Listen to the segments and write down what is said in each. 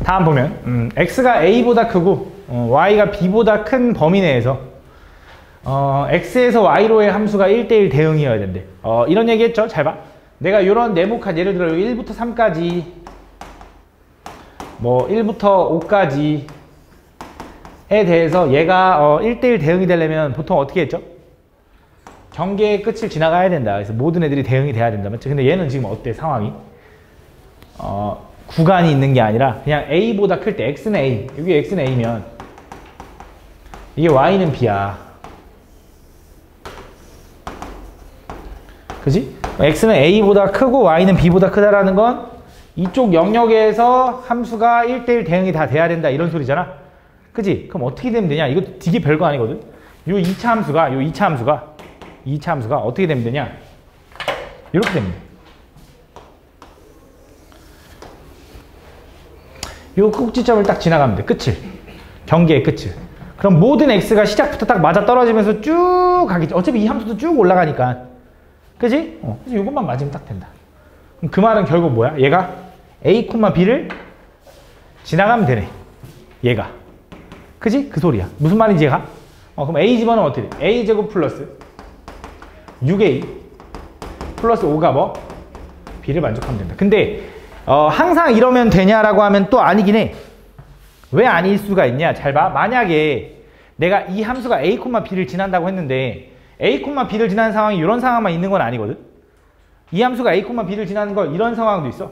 다음 보면 x가 a보다 크고 y가 b보다 큰 범위 내에서 x에서 y로의 함수가 1대1 대응이어야 된대. 이런 얘기 했죠? 잘 봐. 내가 이런 네모칸 예를 들어 1부터 3까지 뭐 1부터 5까지에 대해서 얘가 1대1 대응이 되려면 보통 어떻게 했죠? 경계의 끝을 지나가야 된다. 그래서 모든 애들이 대응이 돼야 된다. 맞죠? 근데 얘는 지금 어때? 상황이? 구간이 있는 게 아니라 그냥 a보다 클 때 x는 a, 여기 x는 a면 이게 y는 b야. 그지? x는 a보다 크고 y는 b보다 크다라는 건 이쪽 영역에서 함수가 1대1 대응이 다 돼야 된다 이런 소리잖아. 그지? 그럼 어떻게 되면 되냐? 이거 되게 별거 아니거든. 요 2차 함수가 어떻게 되면 되냐? 이렇게 되면 돼. 요 꼭지점을 딱 지나가면 돼. 끝을. 경계의 끝을. 그럼 모든 x가 시작부터 딱 맞아 떨어지면서 쭉 가겠지. 어차피 이 함수도 쭉 올라가니까. 그지? 그래서 요것만 맞으면 딱 된다. 그럼 그 말은 결국 뭐야? 얘가 a, b를 지나가면 되네. 얘가. 그지? 그 소리야. 무슨 말인지 얘가? 그럼 a 집어넣으면 어떻게 돼? a제곱 플러스 6a 플러스 5가 뭐? b를 만족하면 된다. 근데 항상 이러면 되냐라고 하면 또 아니긴 해. 왜 아닐 수가 있냐? 잘 봐. 만약에 내가 이 함수가 a, b를 지난다고 했는데 a, b를 지나는 상황이 이런 상황만 있는 건 아니거든. 이 함수가 a, b를 지나는 거 이런 상황도 있어.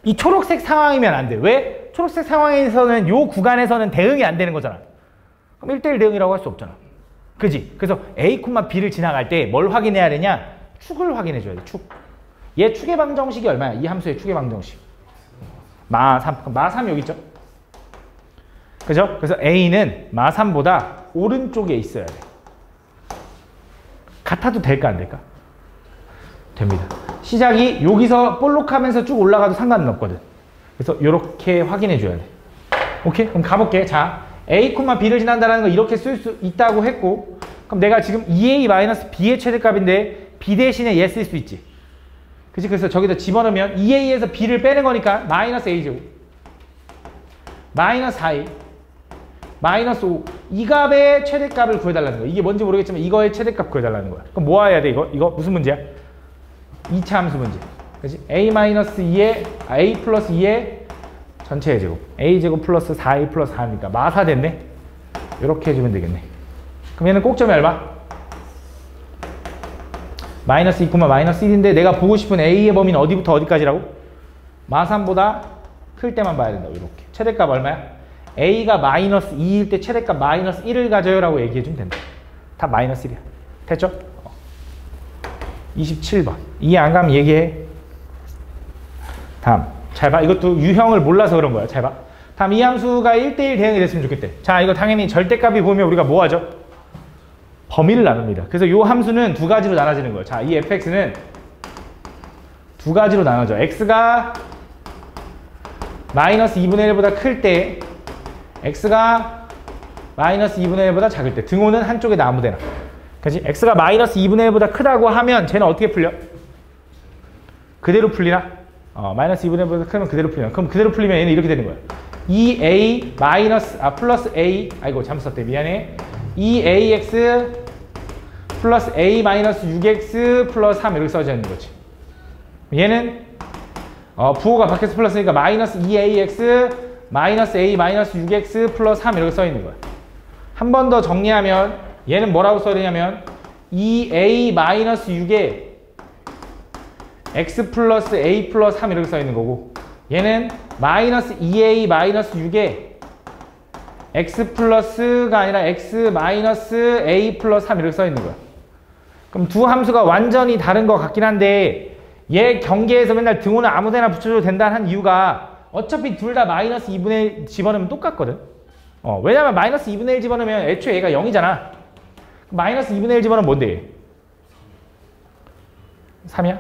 이 초록색 상황이면 안 돼. 왜? 초록색 상황에서는 요 구간에서는 대응이 안 되는 거잖아. 그럼 1대1 대응이라고 할 수 없잖아. 그지? 그래서 a, b를 지나갈 때 뭘 확인해야 되냐? 축을 확인해 줘야 돼. 축. 얘 축의 방정식이 얼마야? 이 함수의 축의 방정식. 마3. 마3 여기 있죠? 그죠? 그래서 a는 마3보다 오른쪽에 있어야 돼. 같아도 될까 안 될까? 됩니다. 시작이 여기서 볼록하면서 쭉 올라가도 상관은 없거든. 그래서 이렇게 확인해 줘야 돼. 오케이? 그럼 가볼게. 자, a, b를 지난다는 거 이렇게 쓸 수 있다고 했고, 그럼 내가 지금 2a-b의 최대값인데 b 대신에 얘 쓸 수 있지. 그치? 그래서 저기다 집어넣으면 2a에서 b를 빼는 거니까 마이너스 a제곱 마이너스 4a 마이너스 5 이 값의 최대값을 구해달라는 거야. 이게 뭔지 모르겠지만 이거의 최대값 구해달라는 거야. 그럼 뭐 해야 돼? 이거 무슨 문제야? 2차 함수 문제. 그치? a-2에 a 플러스 2의 전체의 제곱 a제곱 플러스 4a 플러스 4니까 마사 됐네? 이렇게 해주면 되겠네. 그럼 얘는 꼭점이 얼마? 마이너스 2, 마이너스 1인데 내가 보고 싶은 a의 범위는 어디부터 어디까지라고? 마3보다 클 때만 봐야 된다고. 이렇게. 최대값 얼마야? a가 마이너스 2일 때 최대값 마이너스 1을 가져요 라고 얘기해주면 된다. 다 마이너스 1이야. 됐죠? 27번. 이해 안 가면 얘기해. 다음. 잘 봐. 이것도 유형을 몰라서 그런 거야. 잘 봐. 다음 이 함수가 1대1 대응이 됐으면 좋겠대. 자, 이거 당연히 절대값이 보면 우리가 뭐 하죠? 범위를 나눕니다. 그래서 이 함수는 두 가지로 나눠지는 거예요. 자, 이 fx는 두 가지로 나눠져. x가 마이너스 2분의 1보다 클 때, x가 마이너스 2분의 1보다 작을 때. 등호는 한쪽에다 아무데나. 그치? x가 마이너스 2분의 1보다 크다고 하면 쟤는 어떻게 풀려? 그대로 풀리나? 마이너스 2분의 1보다 크면 그대로 풀리나? 그럼 그대로 풀리면 얘는 이렇게 되는 거야. 2a 마이너스, 플러스 a, 아이고 잘못 썼대. 미안해. 2ax 플러스 a 마이너스 6x 플러스 3 이렇게 써져 있는 거지. 얘는 부호가 밖에서 플러스니까 마이너스 2ax 마이너스 a 마이너스 6x 플러스 3 이렇게 써 있는 거야. 한 번 더 정리하면 얘는 뭐라고 써야 되냐면 2a 마이너스 6에 x 플러스 a 플러스 3 이렇게 써 있는 거고, 얘는 마이너스 2a 마이너스 6에 x 플러스가 아니라 x 마이너스 a 플러스 3 이렇게 써 있는 거야. 그럼 두 함수가 완전히 다른 것 같긴 한데 얘 경계에서 맨날 등호는 아무데나 붙여줘도 된다는 이유가 어차피 둘 다 마이너스 2분의 1 집어넣으면 똑같거든. 왜냐면 마이너스 2분의 1 집어넣으면 애초에 얘가 0이잖아. 마이너스 2분의 1 집어넣으면 뭔데? 3이야?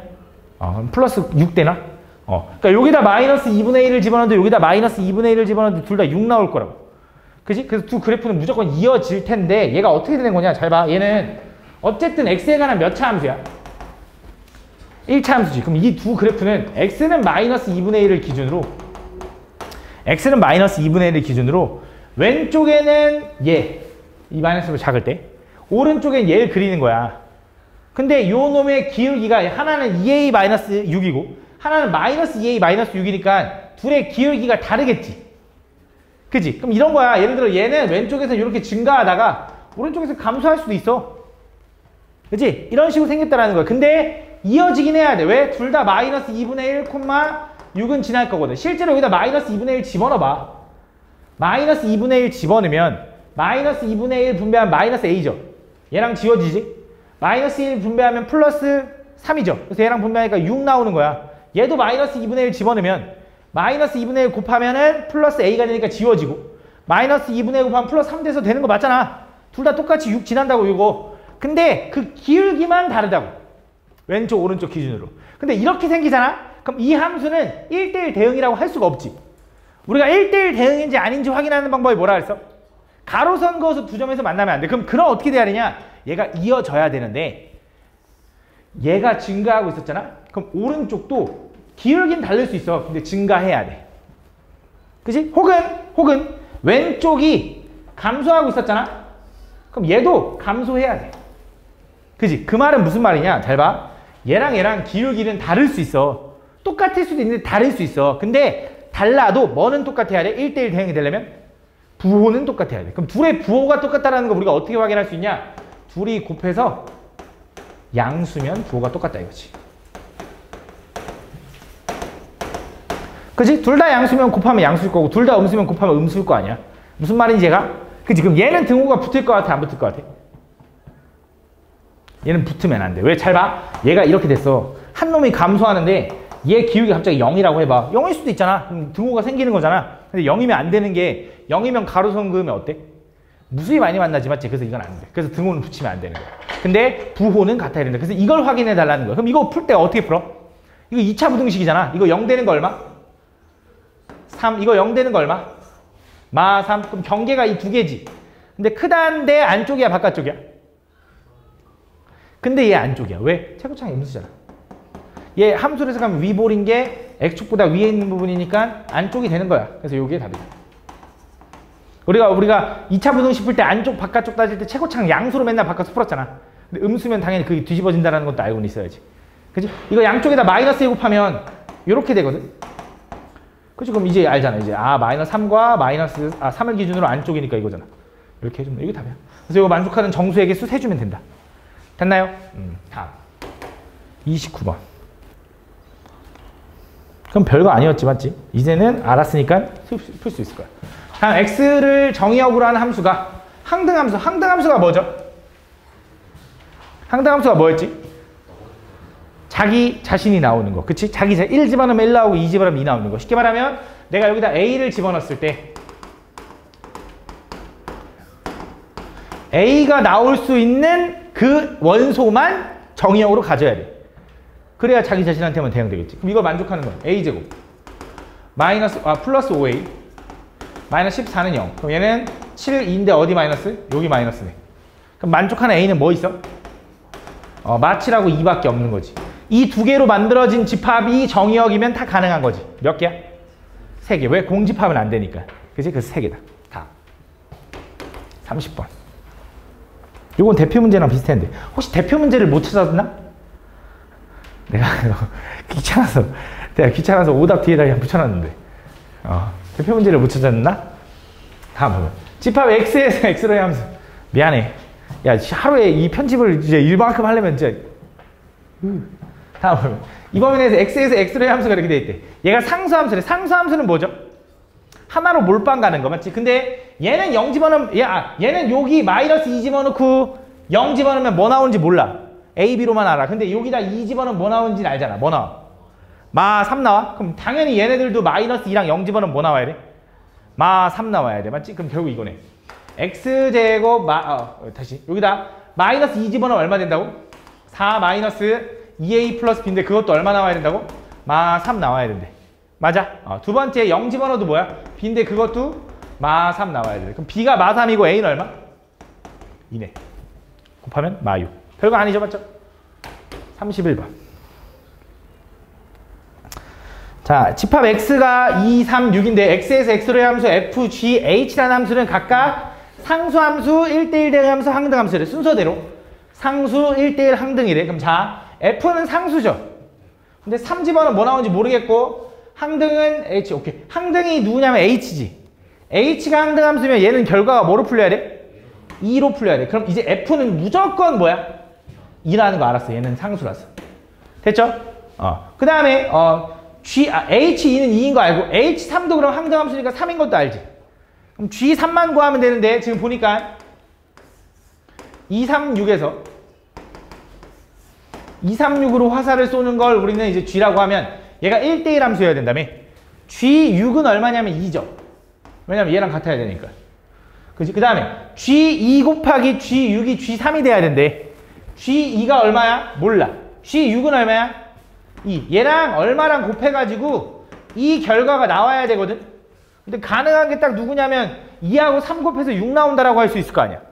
그럼 플러스 6 되나? 그러니까 여기다 마이너스 2분의 1을 집어넣어도 여기다 마이너스 2분의 1을 집어넣어도 둘 다 6 나올 거라고. 그지? 그래서 두 그래프는 무조건 이어질 텐데 얘가 어떻게 되는 거냐? 잘 봐. 얘는 어쨌든 x에 관한 몇 차 함수야? 1차 함수지. 그럼 이 두 그래프는 x는 마이너스 2분의 1을 기준으로 x는 마이너스 2분의 1을 기준으로 왼쪽에는 얘, 이 마이너스로 작을 때 오른쪽엔 얘를 그리는 거야. 근데 요 놈의 기울기가 하나는 2a 마이너스 6이고 하나는 마이너스 2a 마이너스 6이니까 둘의 기울기가 다르겠지. 그지? 그럼 이런 거야. 예를 들어 얘는 왼쪽에서 이렇게 증가하다가 오른쪽에서 감소할 수도 있어. 그지? 이런 식으로 생겼다라는 거야. 근데 이어지긴 해야 돼. 왜? 둘 다 마이너스 2분의 1, 6은 지날 거거든. 실제로 여기다 마이너스 2분의 1 집어넣어봐. 마이너스 2분의 1 집어넣으면 마이너스 2분의 1 분배하면 마이너스 a죠. 얘랑 지워지지? 마이너스 1 분배하면 플러스 3이죠. 그래서 얘랑 분배하니까 6 나오는 거야. 얘도 마이너스 2분의 1 집어넣으면 마이너스 2분의 1 곱하면은 플러스 a가 되니까 지워지고 마이너스 2분의 1 곱하면 플러스 3 돼서 되는 거 맞잖아. 둘 다 똑같이 6 지난다고 이거. 근데 그 기울기만 다르다고. 왼쪽 오른쪽 기준으로. 근데 이렇게 생기잖아? 그럼 이 함수는 1대1 대응이라고 할 수가 없지. 우리가 1대1 대응인지 아닌지 확인하는 방법이 뭐라 그랬어? 가로선 그어서 두 점에서 만나면 안 돼. 그럼 어떻게 돼야 되냐? 얘가 이어져야 되는데 얘가 증가하고 있었잖아? 그럼 오른쪽도 기울기는 다를 수 있어. 근데 증가해야 돼. 그치? 혹은 왼쪽이 감소하고 있었잖아? 그럼 얘도 감소해야 돼. 그치? 그 말은 무슨 말이냐? 잘 봐. 얘랑 기울기는 다를 수 있어. 똑같을 수도 있는데 다를 수 있어. 근데 달라도 뭐는 똑같아야 돼? 1대1 대응이 되려면 부호는 똑같아야 돼. 그럼 둘의 부호가 똑같다는 거 우리가 어떻게 확인할 수 있냐? 둘이 곱해서 양수면 부호가 똑같다 이거지. 그치? 둘 다 양수면 곱하면 양수일 거고 둘 다 음수면 곱하면 음수일 거 아니야. 무슨 말인지 얘가? 그치? 그럼 얘는 등호가 붙을 것 같아? 안 붙을 것 같아? 얘는 붙으면 안 돼. 왜? 잘 봐. 얘가 이렇게 됐어. 한 놈이 감소하는데 얘 기울기 갑자기 0이라고 해봐. 0일 수도 있잖아. 그럼 등호가 생기는 거잖아. 근데 0이면 안 되는 게 0이면 가로선 그으면 어때? 무수히 많이 만나지 맞지? 그래서 이건 안 돼. 그래서 등호는 붙이면 안 되는 거야. 근데 부호는 같아야 된다. 그래서 이걸 확인해 달라는 거야. 그럼 이거 풀 때 어떻게 풀어? 이거 2차 부등식이잖아. 이거 0 되는 거 얼마? 3. 이거 0 되는 거 얼마? 마 3. 그럼 경계가 이 두 개지. 근데 크다는데 안쪽이야 바깥쪽이야? 근데 얘 안쪽이야. 왜? 최고창이 음수잖아. 얘 함수를 해석하면 위볼인 게 x축보다 위에 있는 부분이니까 안쪽이 되는 거야. 그래서 요게 답이다. 우리가 2차 부등식 풀 때 안쪽 바깥쪽 따질 때 최고창 양수로 맨날 바꿔서 풀었잖아. 근데 음수면 당연히 그게 뒤집어진다는 것도 알고는 있어야지. 그치? 이거 양쪽에다 마이너스 1 곱하면 요렇게 되거든. 그치? 그럼 이제 알잖아. 이제 마이너스 3과 마이너스 3을 기준으로 안쪽이니까 이거잖아. 이렇게 해주면 이게 답이야. 그래서 이거 만족하는 정수에게 수 세주면 된다. 됐나요? 다음 29번. 그럼 별거 아니었지 맞지? 이제는 알았으니까 풀 수 있을 거야. 다음 x를 정의역으로 하는 함수가 항등함수. 항등함수가 뭐죠? 항등함수가 뭐였지? 자기 자신이 나오는 거. 그치? 자기 1 집어넣으면 1 나오고 2 집어넣으면 2 나오는 거. 쉽게 말하면 내가 여기다 a를 집어넣었을 때 a가 나올 수 있는 그 원소만 정의역으로 가져야 돼. 그래야 자기 자신한테만 대응되겠지. 그럼 이거 만족하는 거야. a제곱 플러스 5a 마이너스 14는 0. 그럼 얘는 7, 2인데 어디 마이너스? 여기 마이너스네. 그럼 만족하는 a는 뭐 있어? 마치라고 2밖에 없는 거지. 이 두 개로 만들어진 집합이 정의역이면 다 가능한 거지. 몇 개야? 3개. 왜? 공집합은 안 되니까. 그치? 그래서 3개다. 다. 30번. 이건 대표 문제랑 비슷한데 혹시 대표 문제를 못 찾았나? 내가 귀찮아서 오답 뒤에다 그냥 붙여놨는데 대표 문제를 못 찾았나? 다음 보면 집합 x에서 x로의 함수. 미안해. 야 하루에 이 편집을 이제 일만큼 하려면 진짜 다음 보면 이 범위 내에서 x에서 x로의 함수가 이렇게 돼 있대. 얘가 상수함수래. 상수함수는 뭐죠? 하나로 몰빵 가는 거 맞지? 근데 얘는 0 집어넣으면 얘는 여기 마이너스 2 집어넣고 0 집어넣으면 뭐 나오는지 몰라. a, b로만 알아. 근데 여기다 2 집어넣으면 뭐 나오는지 알잖아. 뭐 나와? 마 3 나와? 그럼 당연히 얘네들도 마이너스 2랑 0 집어넣으면 뭐 나와야 돼? 마 3 나와야 돼. 맞지? 그럼 결국 이거네. x제곱 다시 여기다 마이너스 2 집어넣으면 얼마 된다고? 4 마이너스 2a 플러스 b인데 그것도 얼마 나와야 된다고? 마 3 나와야 된대. 맞아. 두 번째 0 집어넣어도 뭐야? b인데 그것도 마 3 나와야 돼. 그럼 b가 마 3이고 a는 얼마? 2네. 곱하면 마 6. 별거 아니죠, 맞죠? 31번. 자, 집합 x가 2, 3, 6인데 x에서 x로의 함수 f, g, h라는 함수는 각각 상수함수, 1대1 대응함수, 항등함수래. 순서대로 상수, 1대1 항등이래. 그럼 자, f는 상수죠. 근데 3집어는 뭐 나오는지 모르겠고 항등은 h. 오케이. 항등이 누구냐면 h지. h가 항등함수면 얘는 결과가 뭐로 풀려야 돼? 2로 풀려야 돼. 그럼 이제 f는 무조건 뭐야? 2라는 거 알았어. 얘는 상수라서. 됐죠? 그 다음에 H2는 2인 거 알고 H3도 그럼 항등함수니까 3인 것도 알지. 그럼 G3만 구하면 되는데 지금 보니까 2, 3, 6에서 2, 3, 6으로 화살을 쏘는 걸 우리는 이제 G라고 하면 얘가 1대1 함수여야 된다며. G6은 얼마냐면 2죠. 왜냐면 얘랑 같아야 되니까. 그치? 그 다음에 G2 곱하기 G6이 G3이 돼야 된대. G2가 얼마야? 몰라. G6은 얼마야? 2. 얘랑 얼마랑 곱해가지고 이 결과가 나와야 되거든. 근데 가능한 게 딱 누구냐면 2하고 3 곱해서 6 나온다라고 할 수 있을 거 아니야.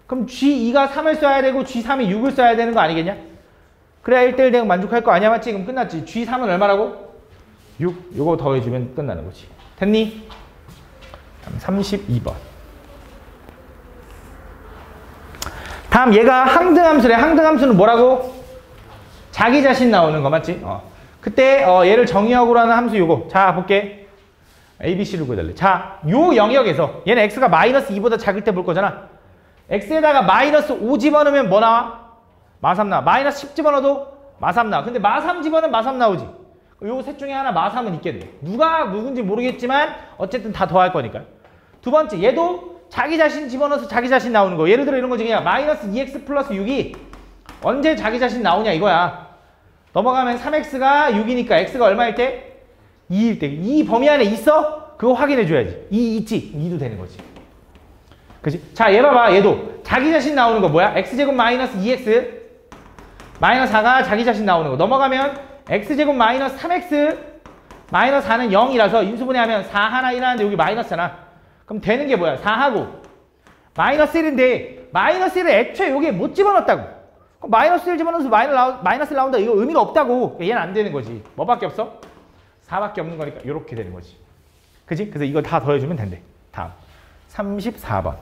그럼 G2가 3을 써야 되고 G3이 6을 써야 되는 거 아니겠냐? 그래야 1대1 대응 만족할 거 아니야? 맞지? 그럼 끝났지. G3은 얼마라고? 6. 요거 더해주면 끝나는 거지. 됐니? 32번. 다음 얘가 항등함수래. 항등함수는 뭐라고? 자기 자신 나오는 거 맞지? 그때 얘를 정의역으로 하는 함수 요거. 자 볼게. ABC를 구해달래. 자, 요 영역에서 얘는 x가 마이너스 2보다 작을 때 볼 거잖아. x에다가 마이너스 5 집어넣으면 뭐 나와? 마3 나와. 마이너스 10 집어넣어도 마3 나와. 근데 마3 집어넣으면 마3 나오지. 요 셋 중에 하나 마3은 있게 돼. 누가 누군지 모르겠지만 어쨌든 다 더할 거니까. 두 번째, 얘도 자기 자신 집어넣어서 자기 자신 나오는 거. 예를 들어 이런 거지. 그냥 마이너스 2x 플러스 6이 언제 자기 자신 나오냐 이거야. 넘어가면 3x가 6이니까 x가 얼마일 때? 2일 때. 이 범위 안에 있어? 그거 확인해 줘야지. 2 있지? 2도 되는 거지. 그치? 자, 얘 봐봐. 얘도 자기 자신 나오는 거 뭐야? x제곱 마이너스 2x 마이너스 4가 자기 자신 나오는 거. 넘어가면 x제곱 마이너스 3x 마이너스 4는 0이라서 인수분해하면 4 하나 1 하는데 여기 마이너스잖아. 그럼 되는 게 뭐야? 4하고 마이너스 1인데 마이너스 1을 애초에 여기에 못 집어넣었다고. 그럼 마이너스 1 집어넣어서 마이너스 나온다. 이거 의미가 없다고. 얘는 안 되는 거지. 뭐밖에 없어? 4밖에 없는 거니까 이렇게 되는 거지. 그지? 그래서 이거 다 더해주면 된대. 다음 34번.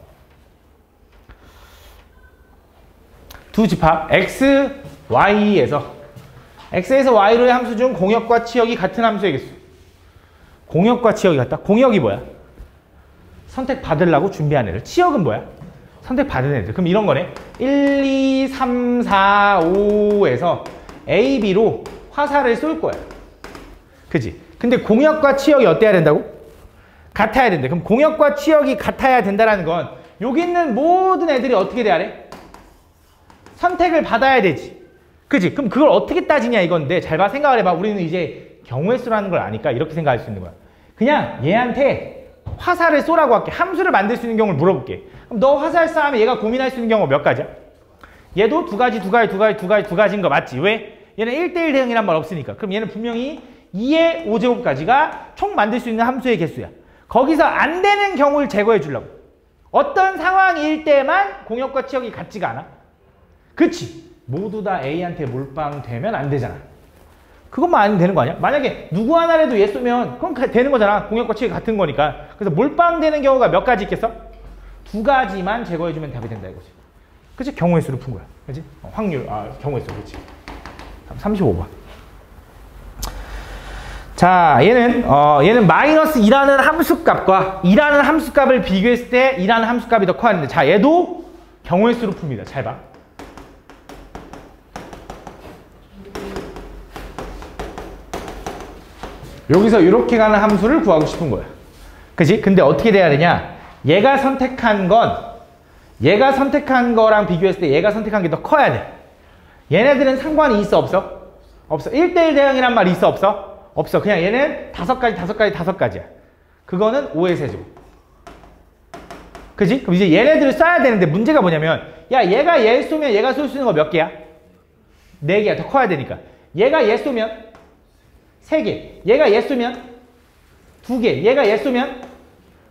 두 집합 x, y에서 x에서 y로의 함수 중 공역과 치역이 같은 함수의 개수. 공역과 치역이 같다? 공역이 뭐야? 선택 받으려고 준비한 애들. 치역은 뭐야? 선택 받은 애들. 그럼 이런 거네. 1, 2, 3, 4, 5에서 A, B로 화살을 쏠 거야. 그지? 근데 공역과 치역이 어때야 된다고? 같아야 된대. 그럼 공역과 치역이 같아야 된다는 건 여기 있는 모든 애들이 어떻게 돼야 돼? 선택을 받아야 되지. 그지? 그럼 그걸 어떻게 따지냐 이건데 잘 봐. 생각을 해봐. 우리는 이제 경우의 수라는 걸 아니까 이렇게 생각할 수 있는 거야. 그냥 얘한테 화살을 쏘라고 할게. 함수를 만들 수 있는 경우를 물어볼게. 그럼 너 화살 쏴하면 얘가 고민할 수 있는 경우가 몇 가지야? 얘도 두 가지인 거 맞지? 왜? 얘는 1대1 대응이란 말 없으니까. 그럼 얘는 분명히 2의 5제곱까지가 총 만들 수 있는 함수의 개수야. 거기서 안 되는 경우를 제거해 주려고. 어떤 상황일 때만 공역과 치역이 같지가 않아? 그치? 모두 다 A한테 몰빵되면 안 되잖아. 그것만 아니면 되는 거 아니야? 만약에 누구 하나라도 얘 쏘면 그건 되는 거잖아. 공역과 치역이 같은 거니까. 그래서 몰빵되는 경우가 몇 가지 있겠어? 두 가지만 제거해주면 답이 된다 이거지. 그치? 경우의 수를 푼 거야. 그치? 확률, 경우의 수, 그치? 35번. 자, 얘는 마이너스 2라는 함수값과 2라는 함수값을 비교했을 때 2라는 함수값이 더 커야 하는데, 자, 얘도 경우의 수로 풉니다. 잘 봐. 여기서 이렇게 가는 함수를 구하고 싶은 거야. 그치? 근데 어떻게 돼야 되냐? 얘가 선택한 거랑 비교했을 때 얘가 선택한 게 더 커야 돼. 얘네들은 상관이 있어, 없어? 없어. 1대1 대응이란 말 있어, 없어? 없어. 그냥 얘는 5가지야. 그거는 5의 세제곱. 그지? 그럼 이제 얘네들을 써야 되는데 문제가 뭐냐면, 야, 얘가 얘 쏘면 얘가 쏠 수 있는 거 몇 개야? 4개야. 더 커야 되니까. 얘가 얘 쏘면 3개. 얘가 얘 쏘면 2개. 얘가 얘 쏘면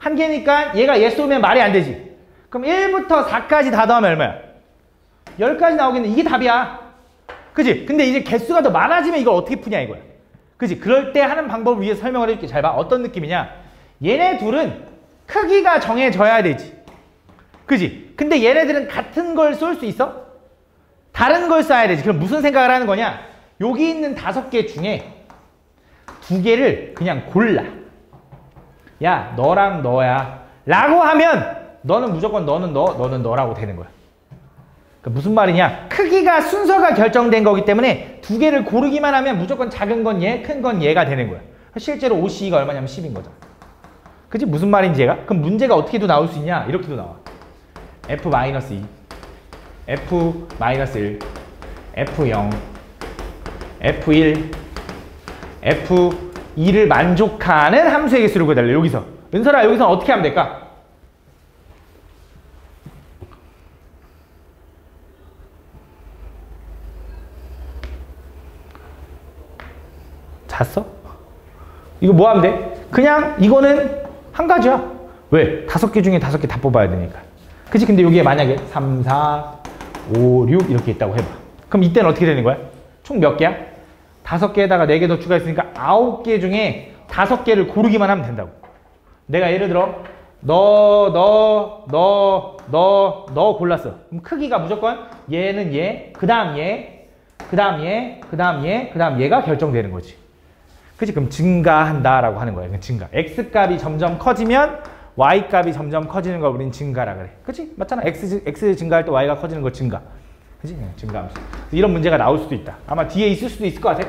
1개니까 얘가 얘 쏘면 말이 안 되지. 그럼 1부터 4까지 다 더하면 얼마야? 10까지 나오겠네. 이게 답이야. 그지? 근데 이제 개수가 더 많아지면 이걸 어떻게 푸냐 이거야. 그지? 그럴 때 하는 방법을 위해서 설명을 해줄게. 잘 봐. 어떤 느낌이냐? 얘네 둘은 크기가 정해져야 되지. 그지? 근데 얘네들은 같은 걸 쏠 수 있어? 다른 걸 쏴야 되지. 그럼 무슨 생각을 하는 거냐? 여기 있는 5개 중에 2개를 그냥 골라. 야, 너랑 너야. 라고 하면 너는 무조건 너는 너, 너는 너라고 되는 거야. 그러니까 무슨 말이냐? 크기가 순서가 결정된 거기 때문에 2개를 고르기만 하면 무조건 작은 건 얘, 큰 건 얘가 되는 거야. 실제로 OC가 얼마냐면 10인 거잖아. 그치? 무슨 말인지 얘가? 그럼 문제가 어떻게도 나올 수 있냐? 이렇게도 나와. F-2, F-1, F0, F1, F2를 만족하는 함수의 개수를 구해달래. 여기서. 은설아, 여기서 어떻게 하면 될까? 잤어? 이거 뭐 하면 돼? 그냥 이거는 한 가지야. 왜? 5개 중에 5개 다 뽑아야 되니까. 그치? 근데 여기에 만약에 3, 4, 5, 6 이렇게 있다고 해봐. 그럼 이때는 어떻게 되는 거야? 총 몇 개야? 5개에다가 4개 더 추가했으니까 9개 중에 5개를 고르기만 하면 된다고. 내가 예를 들어 너 골랐어. 그럼 크기가 무조건 얘는 얘, 그 다음 얘, 그 다음 얘, 그 다음 얘, 그 다음 얘가 결정되는 거지. 그치? 그럼 증가한다라고 하는 거야. 증가. X값이 점점 커지면 Y값이 점점 커지는 걸 우린 증가라 그래. 그치? 맞잖아. X 증가할 때 Y가 커지는 거 증가. 그치? 증가함수. 이런 문제가 나올 수도 있다. 아마 뒤에 있을 수도 있을 것 같아.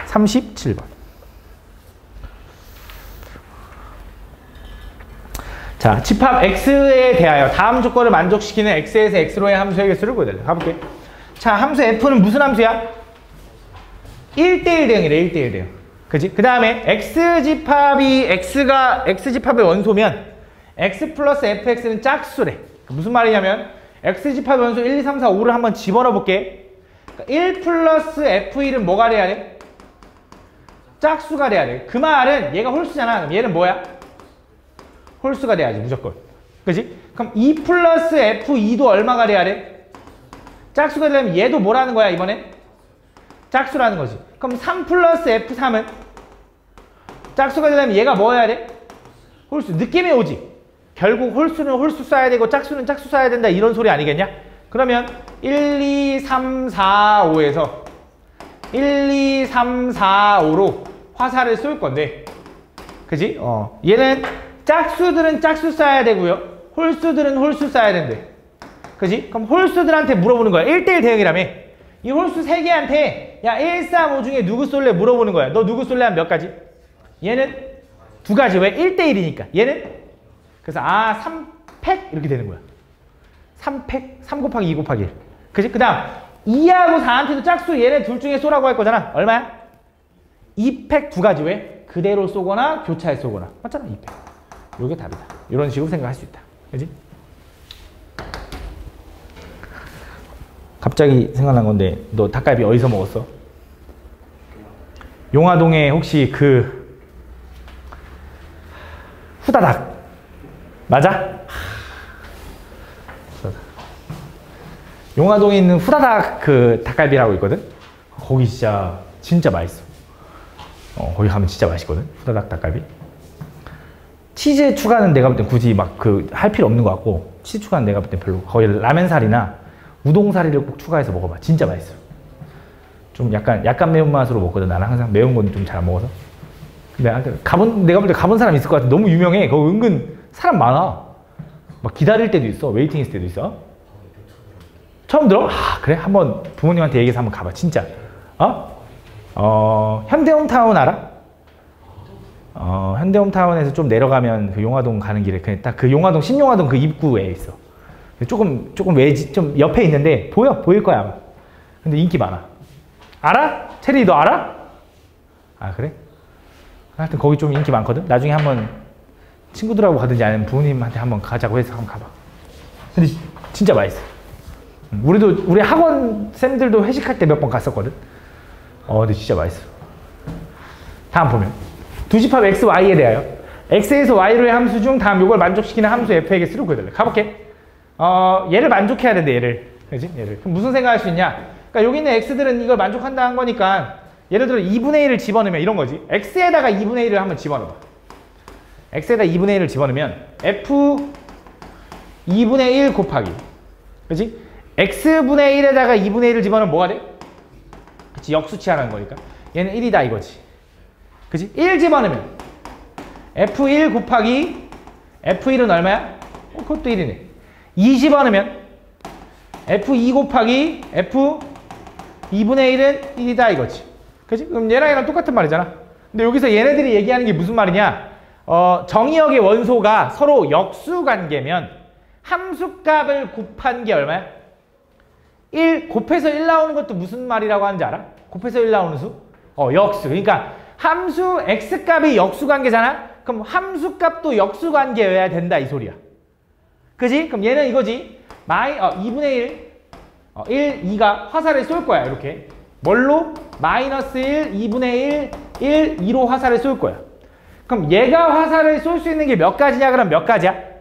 37번. 자, 집합 X에 대하여 다음 조건을 만족시키는 X에서 X로의 함수의 개수를 구해달래. 가볼게. 자, 함수 F는 무슨 함수야? 1대1 대응이래. 1대1 대응. 그지? 그 다음에 X집합의 원소면 X 플러스 FX는 짝수래. 무슨 말이냐면 X집합의 원소 1, 2, 3, 4, 5를 한번 집어넣어 볼게. 그러니까 1 플러스 F1은 뭐가 돼야 돼? 짝수가 돼야 돼. 그 말은 얘가 홀수잖아. 그럼 얘는 뭐야? 홀수가 돼야지 무조건. 그지? 그럼 2 플러스 F2도 얼마가 돼야 돼? 짝수가 되려면 얘도 뭐라는 거야 이번엔? 짝수라는 거지. 그럼 3 플러스 F3은? 짝수가 되려면 얘가 뭐 해야 돼? 홀수. 느낌이 오지? 결국 홀수는 홀수 써야 되고 짝수는 짝수 써야 된다 이런 소리 아니겠냐? 그러면 1, 2, 3, 4, 5에서 1, 2, 3, 4, 5로 화살을 쏠 건데 그지? 얘는 짝수들은 짝수 써야 되고요. 홀수들은 홀수 써야 된대. 그지? 그럼 홀수들한테 물어보는 거야. 1대1 대응이라며. 이 홀수 3개한테 야 1, 3, 5 중에 누구 쏠래? 물어보는 거야. 너 누구 쏠래? 하면 몇 가지? 얘는 2가지. 왜? 1대1이니까. 얘는? 그래서 3팩 이렇게 되는 거야. 3팩? 3 곱하기 2 곱하기 1. 그지? 그 다음 2하고 4한테도 짝수 얘네 둘 중에 쏘라고 할 거잖아. 얼마야? 2팩 2가지. 왜? 그대로 쏘거나 교차해 쏘거나. 맞잖아. 2팩. 요게 답이다. 이런 식으로 생각할 수 있다. 그지? 갑자기 생각난 건데 너 닭갈비 어디서 먹었어? 용화동에 혹시 그 후다닥 맞아? 용화동에 있는 후다닥 그 닭갈비라고 있거든? 거기 진짜 맛있어. 거기 가면 진짜 맛있거든? 후다닥 닭갈비. 치즈 추가는 내가 볼 땐 굳이 막 할 필요 없는 것 같고 치즈 추가는 내가 볼 땐 별로. 거기 라면살이나 우동사리를 꼭 추가해서 먹어봐. 진짜 맛있어. 좀 약간 매운맛으로 먹거든. 나는 항상 매운 건 좀 잘 안 먹어서. 근데 내가 볼 때 가본 사람 있을 것 같아. 너무 유명해. 거기 은근 사람 많아. 막 기다릴 때도 있어. 웨이팅 있을 때도 있어. 처음 들어? 그래? 한번 부모님한테 얘기해서 한번 가봐. 진짜. 현대홈타운 알아? 현대홈타운에서 좀 내려가면 그 용화동 가는 길에 그냥 딱 그 용화동 신용화동 그 입구에 있어. 조금 외지 좀 옆에 있는데 보일 거야 아마. 근데 인기 많아. 알아? 체리 너 알아? 그래? 하여튼 거기 좀 인기 많거든. 나중에 한번 친구들하고 가든지 아니면 부모님한테 한번 가자고 해서 한번 가봐. 근데 진짜 맛있어. 우리 학원 쌤들도 회식할 때 몇 번 갔었거든. 근데 진짜 맛있어. 다음 보면 두 집합 x, y에 대하여 x에서 y로의 함수 중 다음 요걸 만족시키는 함수 f의 개수를 구해달래. 가볼게. 얘를 만족해야 되는데 얘를. 그지? 얘를. 그럼 무슨 생각할 수 있냐? 그러니까 여기 있는 x들은 이걸 만족한다 한 거니까 예를 들어 2분의 1을 집어넣으면 이런 거지. x에다가 2분의 1을 한번 집어넣어봐. x에다 2분의 1을 집어넣으면 f 2분의 1 곱하기, 그치? x분의 1에다가 2분의 1을 집어넣으면 뭐가 돼? 그치, 역수치하는 거니까 얘는 1이다 이거지. 그치? 1 집어넣으면 f1 곱하기 f1은 얼마야? 그것도 1이네. 2 집어넣으면 f2 곱하기 f 2분의 1은 1이다 이거지. 그치? 그럼 얘랑 얘랑 똑같은 말이잖아. 근데 여기서 얘네들이 얘기하는 게 무슨 말이냐? 정의역의 원소가 서로 역수관계면 함수값을 곱한 게 얼마야? 1 곱해서 1 나오는 것도 무슨 말이라고 하는지 알아? 곱해서 1 나오는 수? 역수. 그러니까 함수 x값이 역수관계잖아? 그럼 함수값도 역수관계여야 된다 이 소리야. 그지? 그럼 얘는 이거지. 2분의 1, 2가 화살을 쏠 거야 이렇게. 뭘로? 마이너스 1, 2분의 1, 2로 화살을 쏠 거야. 그럼 얘가 화살을 쏠 수 있는 게 몇 가지냐? 그럼 몇 가지야?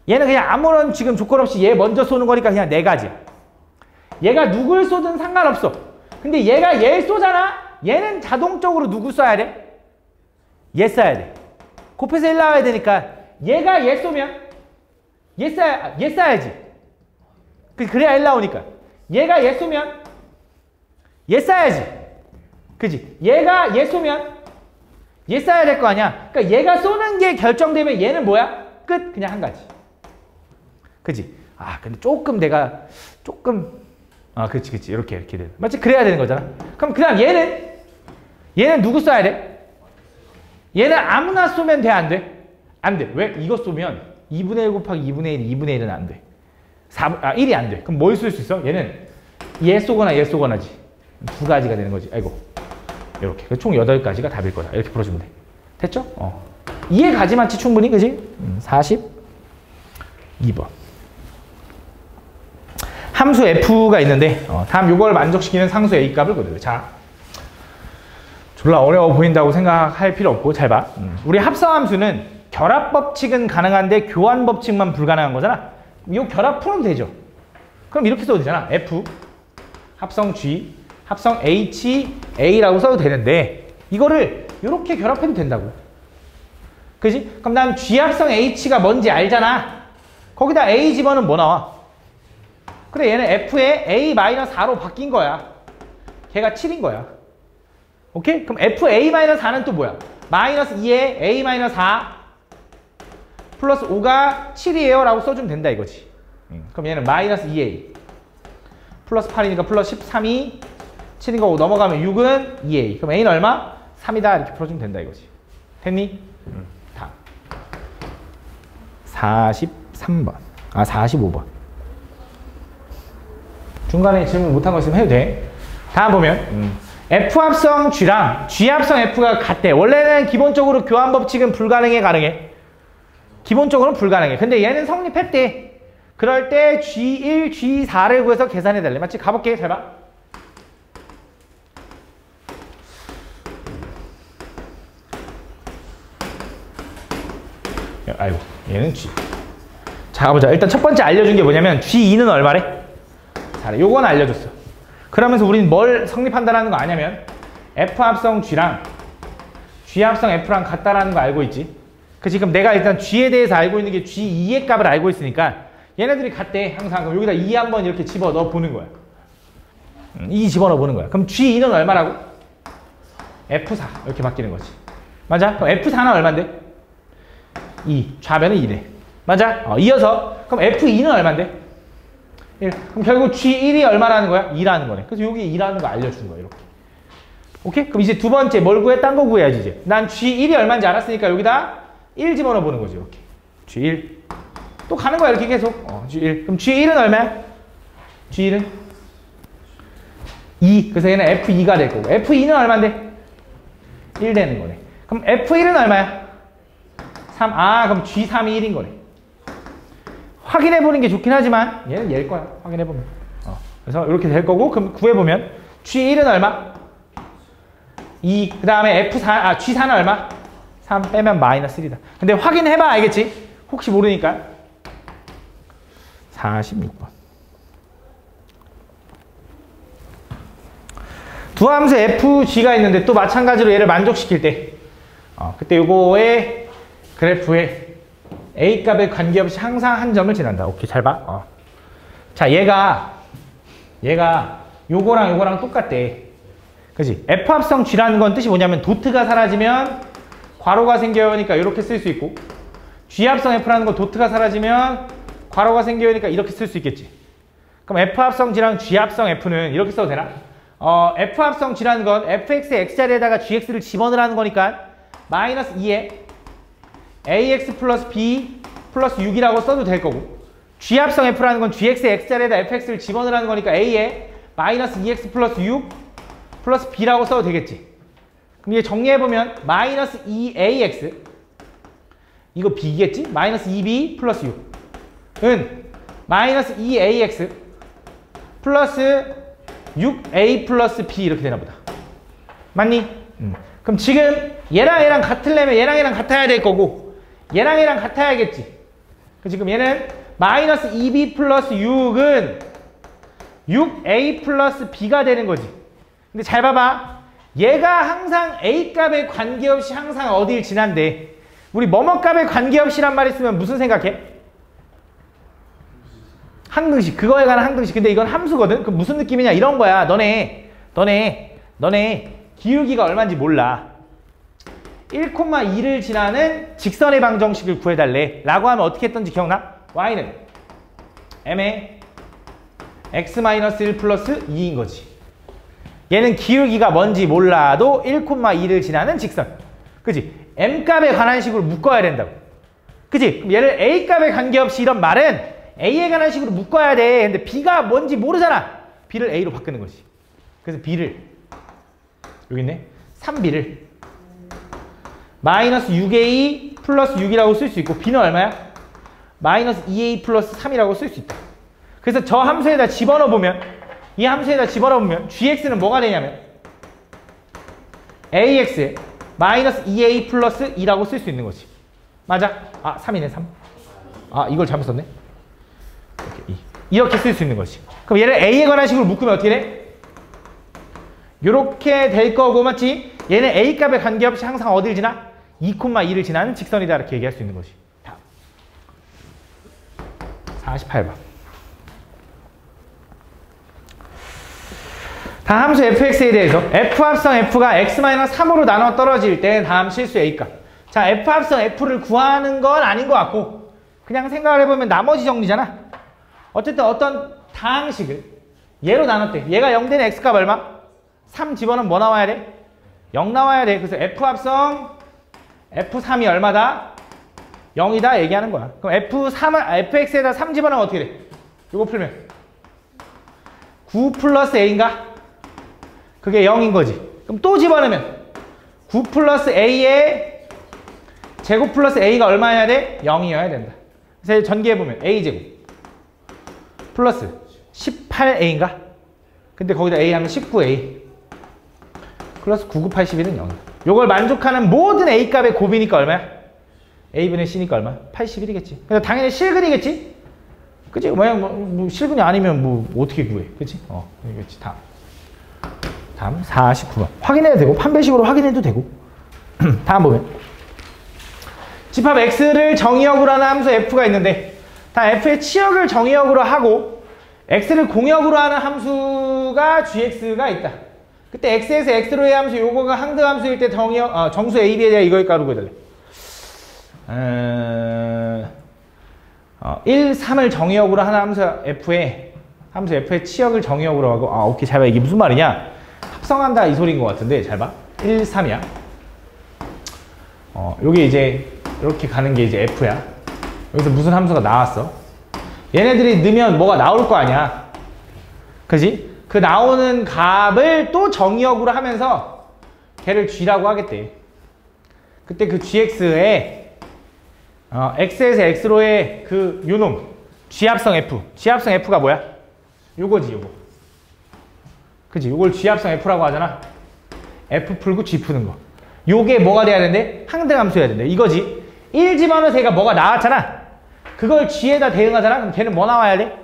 얘는 그냥 아무런 지금 조건 없이 얘 먼저 쏘는 거니까 그냥 4가지야. 얘가 누굴 쏘든 상관없어. 근데 얘가 얘 쏘잖아? 얘는 자동적으로 누구 쏴야 돼? 얘 쏴야 돼. 곱해서 1 나와야 되니까 얘가 얘 쏘면 얘 쏴야지. 그래야 1 나오니까. 얘가 얘 쏘면 얘 쏴야지. 그지? 얘가 얘 쏘면 얘 쏴야 될 거 아니야. 그러니까 얘가 쏘는 게 결정되면 얘는 뭐야? 끝. 그냥 한 가지. 그지? 근데 내가 그치. 이렇게 돼. 맞지? 그래야 되는 거잖아. 그럼 그 다음 얘는 누구 쏴야 돼? 얘는 아무나 쏘면 돼, 안 돼? 안 돼. 왜? 이거 쏘면 2분의 1 곱하기 2분의 1, 2분의 1은 안 돼. 1이 안 돼. 그럼 뭘 쓸 수 있어? 얘는 얘 쏘거나지. 2가지가 되는 거지. 아이고. 이렇게. 총 8가지가 답일 거다. 이렇게 풀어주면 돼. 됐죠? 이해 가지 많지, 충분히. 그지? 42번. 함수 f가 있는데 다음 요걸 만족시키는 상수 a 값을 그대로. 자, 졸라 어려워 보인다고 생각할 필요 없고 잘 봐. 우리 합성함수는 결합법칙은 가능한데 교환법칙만 불가능한 거잖아. 이 결합 풀어도 되죠. 그럼 이렇게 써도 되잖아. f 합성 g 합성 h a라고 써도 되는데 이거를 이렇게 결합해도 된다고. 그지? 그럼 난 g 합성 h가 뭔지 알잖아. 거기다 a 집어넣으면 뭐 나와? 그래, 얘는 f에 a-4로 바뀐 거야. 걔가 7인 거야. 오케이? 그럼 fa-4는 또 뭐야? 마이너스 2에 a-4 플러스 5가 7이에요 라고 써주면 된다 이거지. 그럼 얘는 마이너스 2a 플러스 8이니까 플러스 13이 7이니까 5 넘어가면 6은 2a. 그럼 a는 얼마? 3이다 이렇게 풀어주면 된다 이거지. 됐니? 다음 43번 45번. 중간에 질문 못한 거 있으면 해도 돼. 다음 보면 F 합성 G랑 G 합성 F가 같대. 원래는 기본적으로 교환 법칙은 불가능해, 가능해? 기본적으로는 불가능해. 근데 얘는 성립했대. 그럴 때 G1, G4를 구해서 계산해 달래. 맞지? 가볼게. 잘 봐. 아이고, 얘는 G. 자, 가보자. 일단 첫 번째 알려준 게 뭐냐면 G2는 얼마래? 잘해. 요건 알려줬어. 그러면서 우린 뭘 성립한다라는 거 아냐면 F 합성 G랑 G 합성 F랑 같다라는 거 알고 있지? 그치? 그럼 내가 일단 G에 대해서 알고 있는 게 G2의 값을 알고 있으니까 얘네들이 같대. 항상. 그럼 여기다 2 한번 이렇게 집어넣어 보는 거야. 2 집어넣어 보는 거야. 그럼 G2는 얼마라고? F4 이렇게 바뀌는 거지. 맞아? 그럼 F4는 얼만데? 2. 좌변은 2래. 맞아? 이어서 그럼 F2는 얼만데? 1. 그럼 결국 G1이 얼마라는 거야? 2라는 거네. 그래서 여기 2라는 거 알려준 거야. 이렇게. 오케이? 그럼 이제 두 번째 뭘 구해? 딴 거 구해야지 이제. 난 G1이 얼마인지 알았으니까 여기다 1 집어넣어 보는 거지. 이렇게. G1. 또 가는 거야. 이렇게 계속. G1. 그럼 G1은 얼마야? G1은 2. 그래서 얘는 F2가 될 거고. F2는 얼마인데? 1 되는 거네. 그럼 F1은 얼마야? 3. 그럼 G3이 1인 거네. 확인해보는 게 좋긴 하지만 얘는 얘일 거야. 확인해보면. 그래서 이렇게 될 거고 그럼 구해보면 G1은 얼마? 2. 그 다음에 F4, G4는 얼마? 3 빼면 마이너스 1이다. 근데 확인해봐 알겠지? 혹시 모르니까. 46번. 부함수 fg가 있는데 또 마찬가지로 얘를 만족시킬 때 그때 요거의 그래프에 a값의 관계없이 항상 한 점을 지난다. 오케이, 잘 봐. 자, 얘가 요거랑 똑같대. 그지? f합성 g라는 건 뜻이 뭐냐면 도트가 사라지면 괄호가 생겨요니까 이렇게 쓸 수 있고, g합성 f라는 건 도트가 사라지면 괄호가 생겨요니까 이렇게 쓸 수 있겠지. 그럼 f합성 g랑 g합성 f는 이렇게 써도 되나? f합성 g라는 건 fx의 x자리에다가 gx를 집어넣으라는 거니까 마이너스 2에 ax 플러스 b 플러스 6이라고 써도 될 거고, g합성 f라는 건 gx의 x자리에다 fx를 집어넣으라는 거니까 a에 마이너스 2x 플러스 6 플러스 b라고 써도 되겠지. 그럼 이게 정리해보면 마이너스 2ax 이거 b겠지? 마이너스 2b 플러스 6은 마이너스 2ax 플러스 6a 플러스 b 이렇게 되나 보다. 맞니? 그럼 지금 얘랑 같으려면 얘랑 같아야 될 거고, 얘랑 같아야겠지. 지금 얘는 마이너스 2b 플러스 6은 6a 플러스 b가 되는 거지. 근데 잘 봐봐. 얘가 항상 a 값에 관계없이 항상 어딜 지난데, 우리 뭐뭐 값에 관계없이란 말 있으면 무슨 생각해? 항등식. 그거에 관한 항등식. 근데 이건 함수거든. 그럼 무슨 느낌이냐? 이런 거야. 너네 기울기가 얼마인지 몰라. 1,2를 지나는 직선의 방정식을 구해달래 라고 하면 어떻게 했던지 기억나? y는 m에 x-1 플러스 2인 거지. 얘는 기울기가 뭔지 몰라도 1,2를 지나는 직선. 그지? m값에 관한 식으로 묶어야 된다고. 그지? 그럼 얘를 a값에 관계없이 이런 말은 a에 관한 식으로 묶어야 돼. 근데 b가 뭔지 모르잖아. b를 a로 바꾸는 거지. 그래서 b를 여기 있네. 3b를 마이너스 6a 플러스 6이라고 쓸 수 있고, b는 얼마야? 마이너스 2a 플러스 3이라고 쓸 수 있다. 그래서 저 함수에다 집어넣어보면, 이 함수에다 집어넣으면 gx는 뭐가 되냐면 ax에 마이너스 2a 플러스 2라고 쓸 수 있는 거지. 맞아? 3이네 3. 이걸 잘못 썼네. 이렇게 쓸 수 있는 거지. 그럼 얘를 a에 관한 식으로 묶으면 어떻게 돼? 요렇게 될 거고, 맞지? 얘는 a 값에 관계없이 항상 어딜 지나? 2,2를 지나는 직선이다. 이렇게 얘기할 수 있는 거지. 다음 48번. 다음 함수 fx에 대해서 f합성 f가 x-3으로 나눠 떨어질 때 다음 실수 a값. 자, f합성 f를 구하는 건 아닌 것 같고, 그냥 생각을 해보면 나머지 정리잖아. 어쨌든 어떤 다항식을 얘로 나눴대. 얘가 0 되는 x값 얼마? 3 집어넣으면 뭐 나와야 돼? 0 나와야 돼. 그래서 f합성 f3이 얼마다? 0이다 얘기하는 거야. 그럼 fx에다 3 집어넣으면 어떻게 돼? 이거 풀면 9 플러스 a인가? 그게 0인 거지. 그럼 또 집어넣으면 9 플러스 a에 제곱 플러스 a가 얼마여야 돼? 0이어야 된다. 그래서 전개해보면 a제곱 플러스 18a인가? 근데 거기다 a 하면 19a 플러스 9, 9, 81은 0이야. 요걸 만족하는 모든 a 값의 곱이니까 얼마야? a분의 c니까 얼마? 81이겠지. 그래서 당연히 실근이겠지? 그치? 뭐 실근이 아니면 뭐 어떻게 구해? 그치? 이거지. 다음 49번. 확인해도 되고, 판별식으로 확인해도 되고. 다음 보면 집합 x를 정의역으로 하는 함수 f가 있는데, 다 f의 치역을 정의역으로 하고 x를 공역으로 하는 함수가 gx가 있다. 그때 x에서 x로의 함수, 요거가 항등함수일 때 정수 a, b에 대해 이걸 가로 구해달래. 1, 3을 정의역으로 하는 함수 f의 치역을 정의역으로 하고, 오케이, 잘 봐. 이게 무슨 말이냐? 합성한다 이 소리인 것 같은데, 잘 봐. 1, 3이야. 요게 이제 이렇게 가는 게 이제 f야. 여기서 무슨 함수가 나왔어? 얘네들이 넣으면 뭐가 나올 거 아니야. 그지? 그 나오는 값을 또 정의역으로 하면서 걔를 g라고 하겠대. 그때 그 gx에 x에서 x로의 그 요놈 g합성 f가 뭐야? 요거지, 요거. 그지? 요걸 g합성 f라고 하잖아. f 풀고 g 푸는 거. 요게 뭐가 돼야 되는데? 항등함수여야 된대. 이거지. 1 집어넣어서 얘가 뭐가 나왔잖아. 그걸 g에다 대응하잖아. 그럼 걔는 뭐 나와야 돼?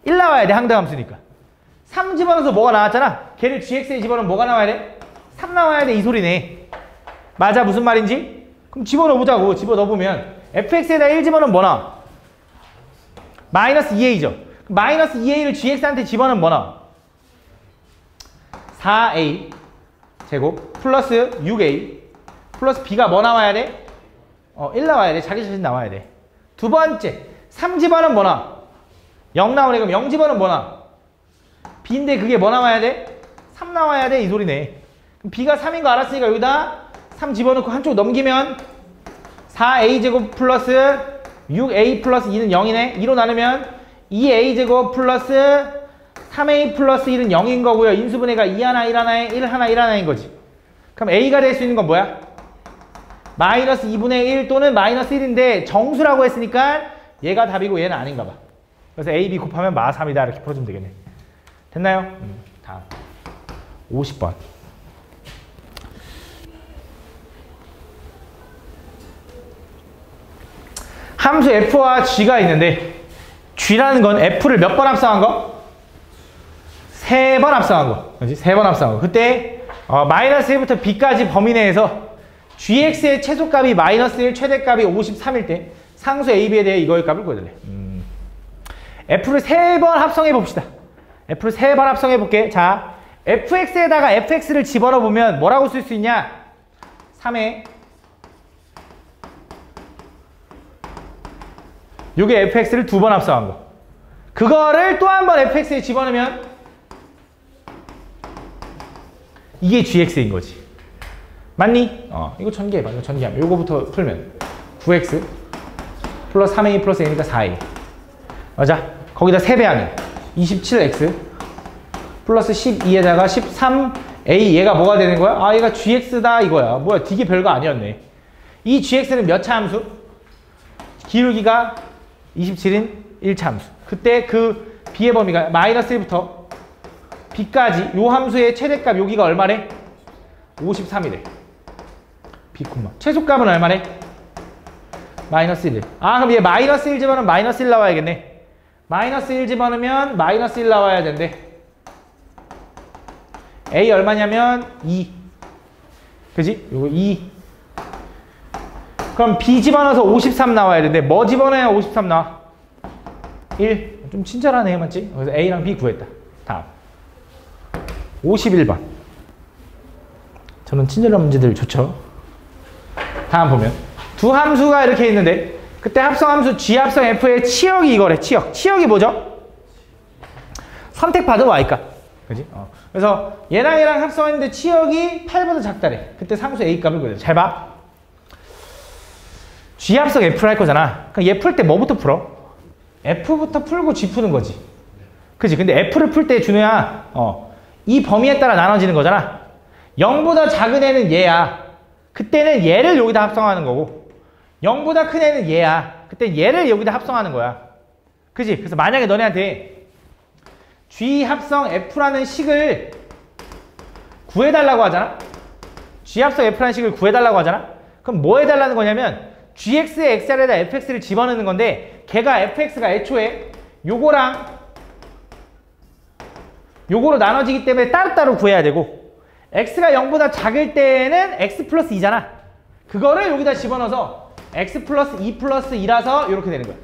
1 나와야 돼. 항등함수니까. 3 집어넣어서 뭐가 나왔잖아. 걔를 gx에 집어넣으면 뭐가 나와야 돼? 3 나와야 돼 이 소리네. 맞아 무슨 말인지? 그럼 집어넣어보자고. 집어넣어보면 fx에다 1 집어넣으면 뭐 나와? 마이너스 2a죠. 마이너스 2a를 gx한테 집어넣으면 뭐 나와? 4a 제곱 플러스 6a 플러스 b가 뭐 나와야 돼? 1 나와야 돼. 자기 자신 나와야 돼. 두 번째 3 집어넣으면 뭐 나와? 0 나오네. 그럼 0 집어넣으면 뭐 나와? b인데 그게 뭐 나와야 돼? 3 나와야 돼 이 소리네. 그럼 b가 3인 거 알았으니까 여기다 3 집어넣고 한쪽 넘기면 4a제곱 플러스 6a 플러스 2는 0이네. 2로 나누면 2a제곱 플러스 3a 플러스 1은 0인 거고요. 인수분해가 2 하나 1 하나에 1 하나 1 하나인 거지. 그럼 a가 될 수 있는 건 뭐야? 마이너스 2분의 1 또는 마이너스 1인데 정수라고 했으니까 얘가 답이고 얘는 아닌가 봐. 그래서 a, b 곱하면 마 3이다 이렇게 풀어주면 되겠네. 됐나요? 다음 50번. 함수 f와 g가 있는데 g라는 건 f를 몇 번 합성한 거? 3번 합성한 거. 그렇지? 3번 합성한 거. 그때 마이너스 1부터 b까지 범위 내에서 gx의 최소값이 마이너스 1, 최대값이 53일 때 상수 a, b에 대해 이거의 값을 구해달래. f를 3번 합성해 봅시다. f를 3번 합성해 볼게. 자, fx에다가 fx를 집어넣어 보면 뭐라고 쓸 수 있냐? 3에 요게 fx를 2번 합성한 거. 그거를 또 한 번 fx에 집어넣으면 이게 gx인 거지. 맞니? 이거 전개해봐. 이거 전개하면 요거부터 풀면 9x 플러스 3a 플러스 a니까 4a. 맞아. 거기다 3배하면 27x 플러스 12에다가 13a. 얘가 뭐가 되는 거야? 아, 얘가 gx다 이거야. 뭐야, 되게 별거 아니었네. 이 gx는 몇 차 함수? 기울기가 27인 1차 함수. 그때 그 b의 범위가 마이너스 1부터 b까지 요 함수의 최대값 여기가 얼마래? 53이래. b, 최소값은 얼마래? 마이너스 1. 아, 그럼 얘 마이너스 1 집어넣으면 마이너스 1 나와야겠네. 마이너스 1 집어넣으면 마이너스 1 나와야 된대. a 얼마냐면 2. 그지? 요거 2. 그럼 b 집어넣어서 53 나와야 되는데 뭐 집어넣어야 53 나와? 1. 좀 친절하네, 맞지? 그래서 a랑 b 구했다. 다음 51번. 저는 친절한 문제들 좋죠. 다음 보면 두 함수가 이렇게 있는데 그때 합성함수 g 합성 f의 치역이 이거래. 치역이 뭐죠? 선택받은 y값. 그지? 그래서 얘랑 얘랑 합성했는데 치역이 8보다 작다래. 그때 상수 a 값을 구해야 돼. 잘 봐. g 합성 f를 할 거잖아. 그럼 얘 풀 때 뭐부터 풀어? f부터 풀고 g 푸는 거지. 그지? 근데 f를 풀 때 준호야, 이 범위에 따라 나눠지는 거잖아. 0보다 작은 애는 얘야. 그때는 얘를 여기다 합성하는 거고 0보다 큰 애는 얘야. 그때 얘를 여기다 합성하는 거야. 그지? 그래서 만약에 너네한테 g 합성 f라는 식을 구해달라고 하잖아. g 합성 f라는 식을 구해달라고 하잖아. 그럼 뭐 해달라는 거냐면 gx의 x자리에다 fx를 집어넣는 건데 걔가 fx가 애초에 요거랑 요거로 나눠지기 때문에 따로따로 구해야 되고 x가 0보다 작을 때는 x 플러스 2잖아. 그거를 여기다 집어넣어서 x 플러스 2 플러스 2라서 이렇게 되는 거야.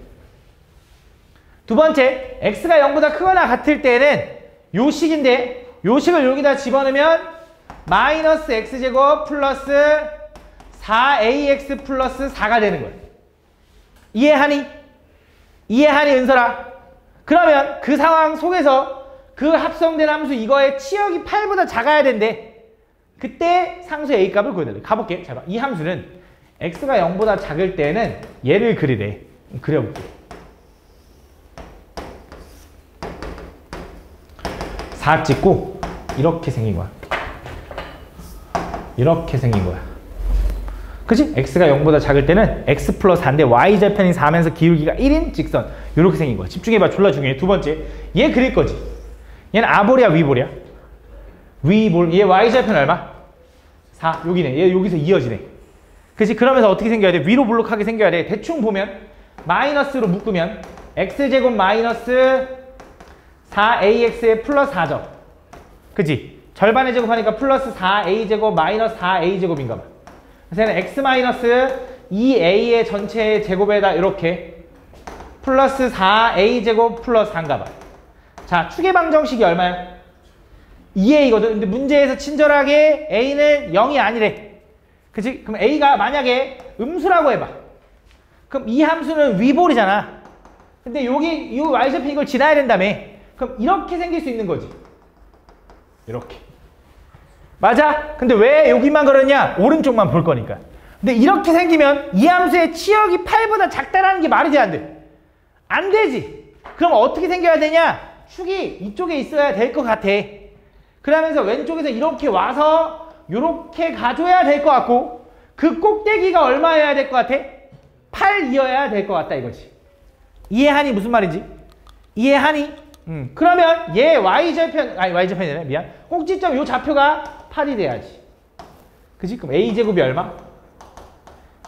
두 번째, x가 0보다 크거나 같을 때는 요 식인데 요 식을 여기다 집어넣으면 마이너스 x제곱 플러스 4ax 플러스 4가 되는 거야. 이해하니? 이해하니, 은설아? 그러면 그 상황 속에서 그 합성된 함수 이거의 치역이 8보다 작아야 된대. 그때 상수 a 값을 구해달래. 가볼게. 잘 봐. 이 함수는 x가 0보다 작을 때는 얘를 그리래. 그려볼게. 4 찍고 이렇게 생긴 거야. 이렇게 생긴 거야. 그치? x가 0보다 작을 때는 x 플러스 4인데 y절편이 4면서 기울기가 1인 직선. 이렇게 생긴 거야. 집중해봐. 졸라 중요해. 두 번째, 얘 그릴 거지. 얘는 아볼이야, 위볼이야? 위볼. 얘 y절편 얼마? 4. 여기네. 얘 여기서 이어지네. 그치? 그러면서 어떻게 생겨야 돼? 위로 볼록하게 생겨야 돼. 대충 보면 마이너스로 묶으면 x제곱 마이너스 4ax에 플러스 4죠. 그지? 절반의 제곱하니까 플러스 4a제곱 마이너스 4a제곱인가 봐. 그래서 얘는 x 마이너스 2a의 전체 제곱에다 이렇게 플러스 4a제곱 플러스 4인가 봐. 자, 추계방정식이 얼마야? 2a거든. 근데 문제에서 친절하게 a는 0이 아니래. 그치? 그럼 a가 만약에 음수라고 해봐. 그럼 이 함수는 위볼이잖아. 근데 여기 이 y좌표 이걸 지나야 된다며. 그럼 이렇게 생길 수 있는 거지. 이렇게. 맞아? 근데 왜 여기만 그러냐? 오른쪽만 볼 거니까. 근데 이렇게 생기면 이 함수의 치역이 8보다 작다라는 게 말이 돼, 안 돼? 안 되지. 그럼 어떻게 생겨야 되냐? 축이 이쪽에 있어야 될 것 같아. 그러면서 왼쪽에서 이렇게 와서 이렇게 가줘야 될 것 같고 그 꼭대기가 얼마여야 될 것 같아? 8이어야 될 것 같다 이거지. 이해하니? 무슨 말인지? 이해하니? 그러면 얘 y좌편, 아니 y좌편이 아니라 미안. 꼭지점 요 좌표가 8이 돼야지. 그치? 그럼 a제곱이 얼마?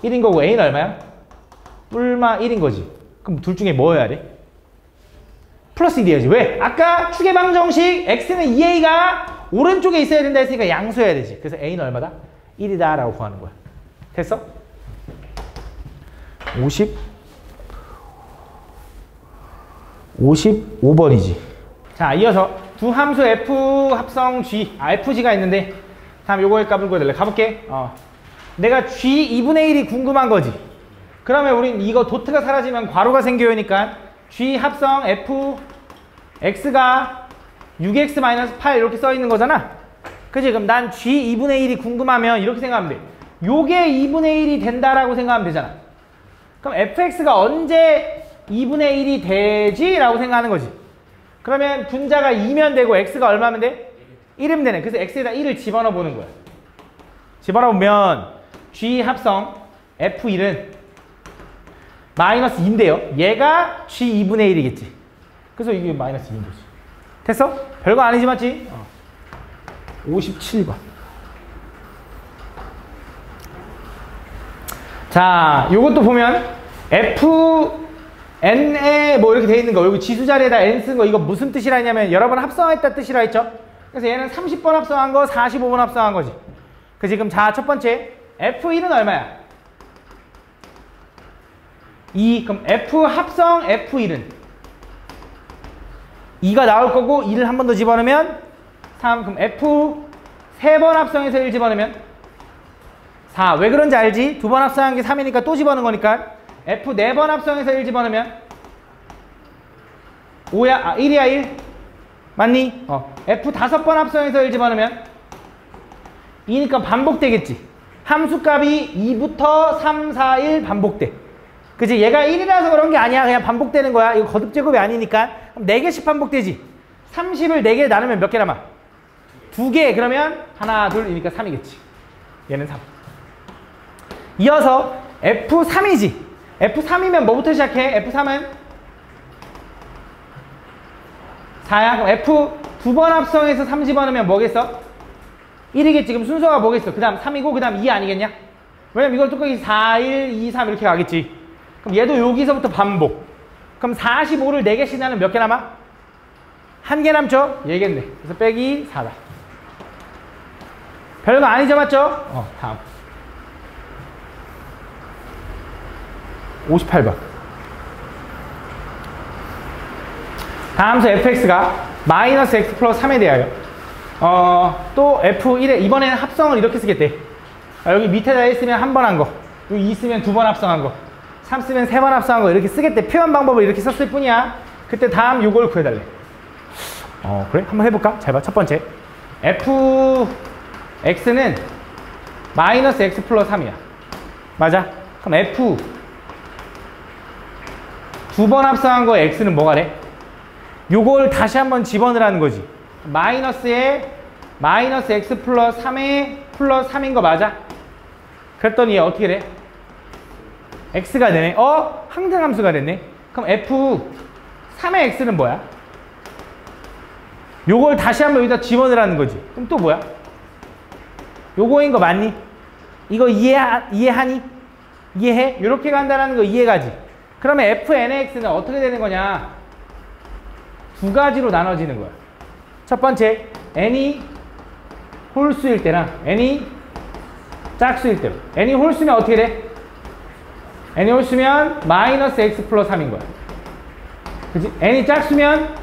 1인 거고 a는 얼마야? 뿔마 1인 거지. 그럼 둘 중에 뭐여야 돼? 플러스 1이어야지. 왜? 아까 추계방정식 x는 2a가 오른쪽에 있어야 된다 했으니까 양수여야 되지. 그래서 a는 얼마다? 1이다 라고 구하는 거야. 됐어? 55번이지. 자, 이어서 두 함수 f 합성 g, fg가 있는데 다음 요거의 값을 구해달래. 가볼게. 내가 g 2분의 1이 궁금한 거지. 그러면 우린 이거 도트가 사라지면 괄호가 생겨요니까 g 합성 f x가 6x-8 이렇게 써 있는 거잖아. 그치? 그럼 난 g 2분의 1이 궁금하면 이렇게 생각하면 돼. 요게 2분의 1이 된다라고 생각하면 되잖아. 그럼 fx가 언제 2분의 1이 되지? 라고 생각하는 거지. 그러면 분자가 2면 되고 x가 얼마면 돼? 1이면 되네. 그래서 x에다 1을 집어넣어 보는 거야. 집어넣어 보면 g 합성 f1은 마이너스 2인데요. 얘가 g 2분의 1이겠지. 그래서 이게 마이너스 2인 거지. 됐어? 별거 아니지 맞지? 57번. 자, 요것도 보면 fn에 뭐 이렇게 돼 있는 거, 여기 지수 자리에다 n 쓴 거, 이거 무슨 뜻이라 했냐면 여러 번 합성했다 뜻이라 했죠. 그래서 얘는 30번 합성한 거, 45번 합성한 거지. 그 지금 자, 첫 번째 f1은 얼마야? 2. 그럼 f 합성 f1은 2가 나올 거고 2를 한 번 더 집어넣으면 3. 그럼 f 3번 합성해서 1 집어넣으면 4. 왜 그런지 알지? 2번 합성한 게 3이니까 또 집어넣은 거니까 f 4번 합성해서 1 집어넣으면 5야? 1이야 1? 맞니? f 5번 합성해서 1 집어넣으면 2니까 반복되겠지. 함수값이 2부터 3, 4, 1 반복돼. 그치? 얘가 1이라서 그런 게 아니야. 그냥 반복되는 거야. 이거 거듭 제곱이 아니니까. 그럼 4개씩 반복되지. 30을 4개 나누면 몇 개 남아? 2개. 그러면 하나, 둘이니까 3이겠지. 얘는 3. 이어서 F3이지. F3이면 뭐부터 시작해? F3은 4야. 그럼 F 2번 합성해서 3 집어넣으면 뭐겠어? 1이겠지. 그럼 순서가 뭐겠어? 그 다음 3이고 그 다음 2 아니겠냐? 왜냐면 이걸 뚜껑이 4, 1, 2, 3 이렇게 가겠지. 그럼 얘도 여기서부터 반복. 그럼 45를 4개씩 나누면 몇 개 남아? 1개 남죠? 얘겠네. 그래서 빼기 4다. 별거 아니죠, 맞죠? 다음 58번. 다함수 fx가 마이너스 x 플러스 3에 대하여 또 f1에 이번에는 합성을 이렇게 쓰겠대. 여기 밑에다 1 쓰면 한 번 한 거, 여기 2 쓰면 2번 합성한 거, 3 쓰면 3번 합성한 거 이렇게 쓰겠대. 표현 방법을 이렇게 썼을 뿐이야. 그때 다음 요걸 구해달래. 그래? 한번 해볼까? 잘 봐. 첫 번째 fx는 마이너스 x 플러스 3이야. 맞아? 그럼 f 2번 합성한 거에 x는 뭐가 돼? 요걸 다시 한번 집어넣으라는 거지. 마이너스에 마이너스 x 플러스 3에 플러스 3인 거 맞아? 그랬더니 얘 어떻게 돼? x가 되네. 항등함수가 됐네. 그럼 f 3의 x는 뭐야? 요걸 다시 한번 여기다 집어넣으라는 거지. 그럼 또 뭐야? 요거인 거 맞니? 이거 이해하니? 이해해? 요렇게 간다는 거 이해가지? 그러면 fn의 x는 어떻게 되는 거냐? 두 가지로 나눠지는 거야. 첫 번째, n이 홀수일 때랑 n이 짝수일 때로. n이 홀수면 어떻게 돼? n이 홀수면 마이너스 x 플러스 3인 거야. 그치? n이 짝수면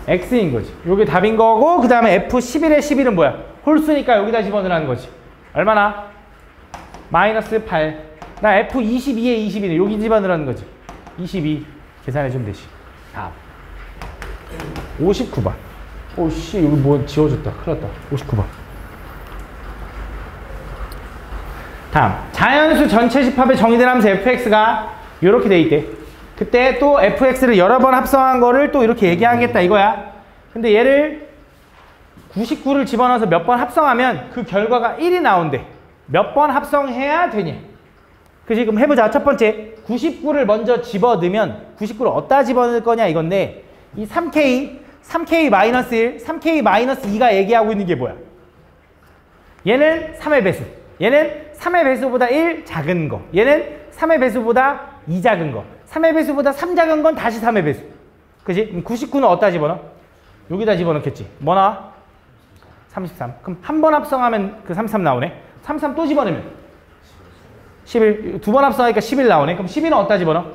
x인 거지. 요게 답인 거고, 그 다음에 f11의 11은 뭐야? 홀수니까 여기다 집어넣으라는 거지. 얼마나? 마이너스 8. 나 f22의 22는 여기 집어넣으라는 거지. 22 계산해주면 되지. 다음 59번. 오씨, 여기 뭐 지워졌다. 큰일 났다. 59번. 다음, 자연수 전체 집합에 정의된 함수 fx가 이렇게 돼 있대. 그때 또 fx를 여러 번 합성한 거를 또 이렇게 얘기하겠다 이거야. 근데 얘를 99를 집어넣어서 몇 번 합성하면 그 결과가 1이 나온대. 몇 번 합성해야 되냐? 그치? 그럼 해보자. 첫 번째, 99를 먼저 집어넣으면 99를 어디다 집어넣을 거냐 이건데, 이 3k 마이너스 1, 3k 마이너스 2가 얘기하고 있는 게 뭐야? 얘는 3의 배수. 얘는 3의 배수보다 1 작은 거. 얘는 3의 배수보다 2 작은 거. 3의 배수보다 3 작은 건 다시 3의 배수. 그치? 그럼 99는 어디다 집어넣어? 여기다 집어넣겠지. 뭐 나와? 33. 그럼 한 번 합성하면 그 33 나오네. 33 또 집어넣으면 11. 두 번 합성하니까 11 나오네. 그럼 11은 어디다 집어넣어?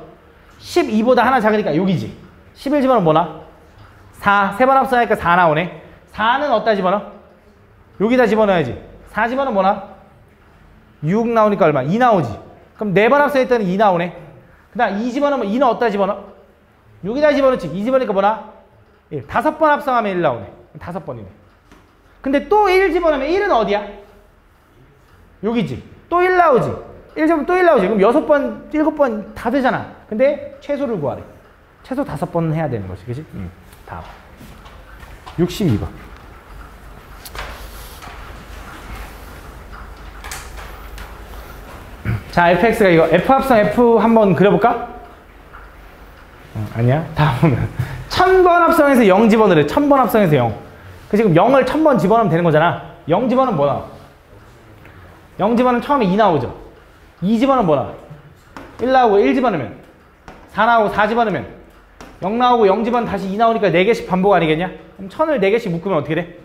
12보다 하나 작으니까 여기지. 11 집어넣으면 뭐 나? 4. 세 번 합성하니까 4 나오네. 4는 어디다 집어넣어? 여기다 집어넣어야지. 4 집어넣으면 뭐 나? 6 나오니까 얼마? 2 나오지. 그럼 4번 합성했더니 2 나오네. 그 다음 2 집어넣으면 2는 어디다 집어넣어? 여기다 집어넣지. 2 집어넣으니까 뭐 나? 1. 5번 합성하면 1 나오네. 5번이네. 근데 또 1 집어넣으면 1은 어디야? 여기지. 또 1 나오지. 1 집으면 또 1 나오지. 그럼 6번, 7번 다 되잖아. 근데 최소를 구하래. 최소 5번 해야 되는 거지. 그치? 다음. 62번. 자, fx가 이거 f 합성 f 한번 그려볼까? 아니야? 다음은 1000번 합성해서 0 집어넣으래. 1000번 합성해서 0. 그 지금 0을 1000번 집어넣으면 되는 거잖아. 0 집어넣으면 뭐 나와? 0 집어넣으면 처음에 2 나오죠. 2 집어넣으면 뭐 나와? 1 나오고 1 집어넣으면 4 나오고 4 집어넣으면 0 나오고 0 집어넣으면 다시 2 나오니까 4개씩 반복 아니겠냐? 그럼 1000을 4개씩 묶으면 어떻게 돼?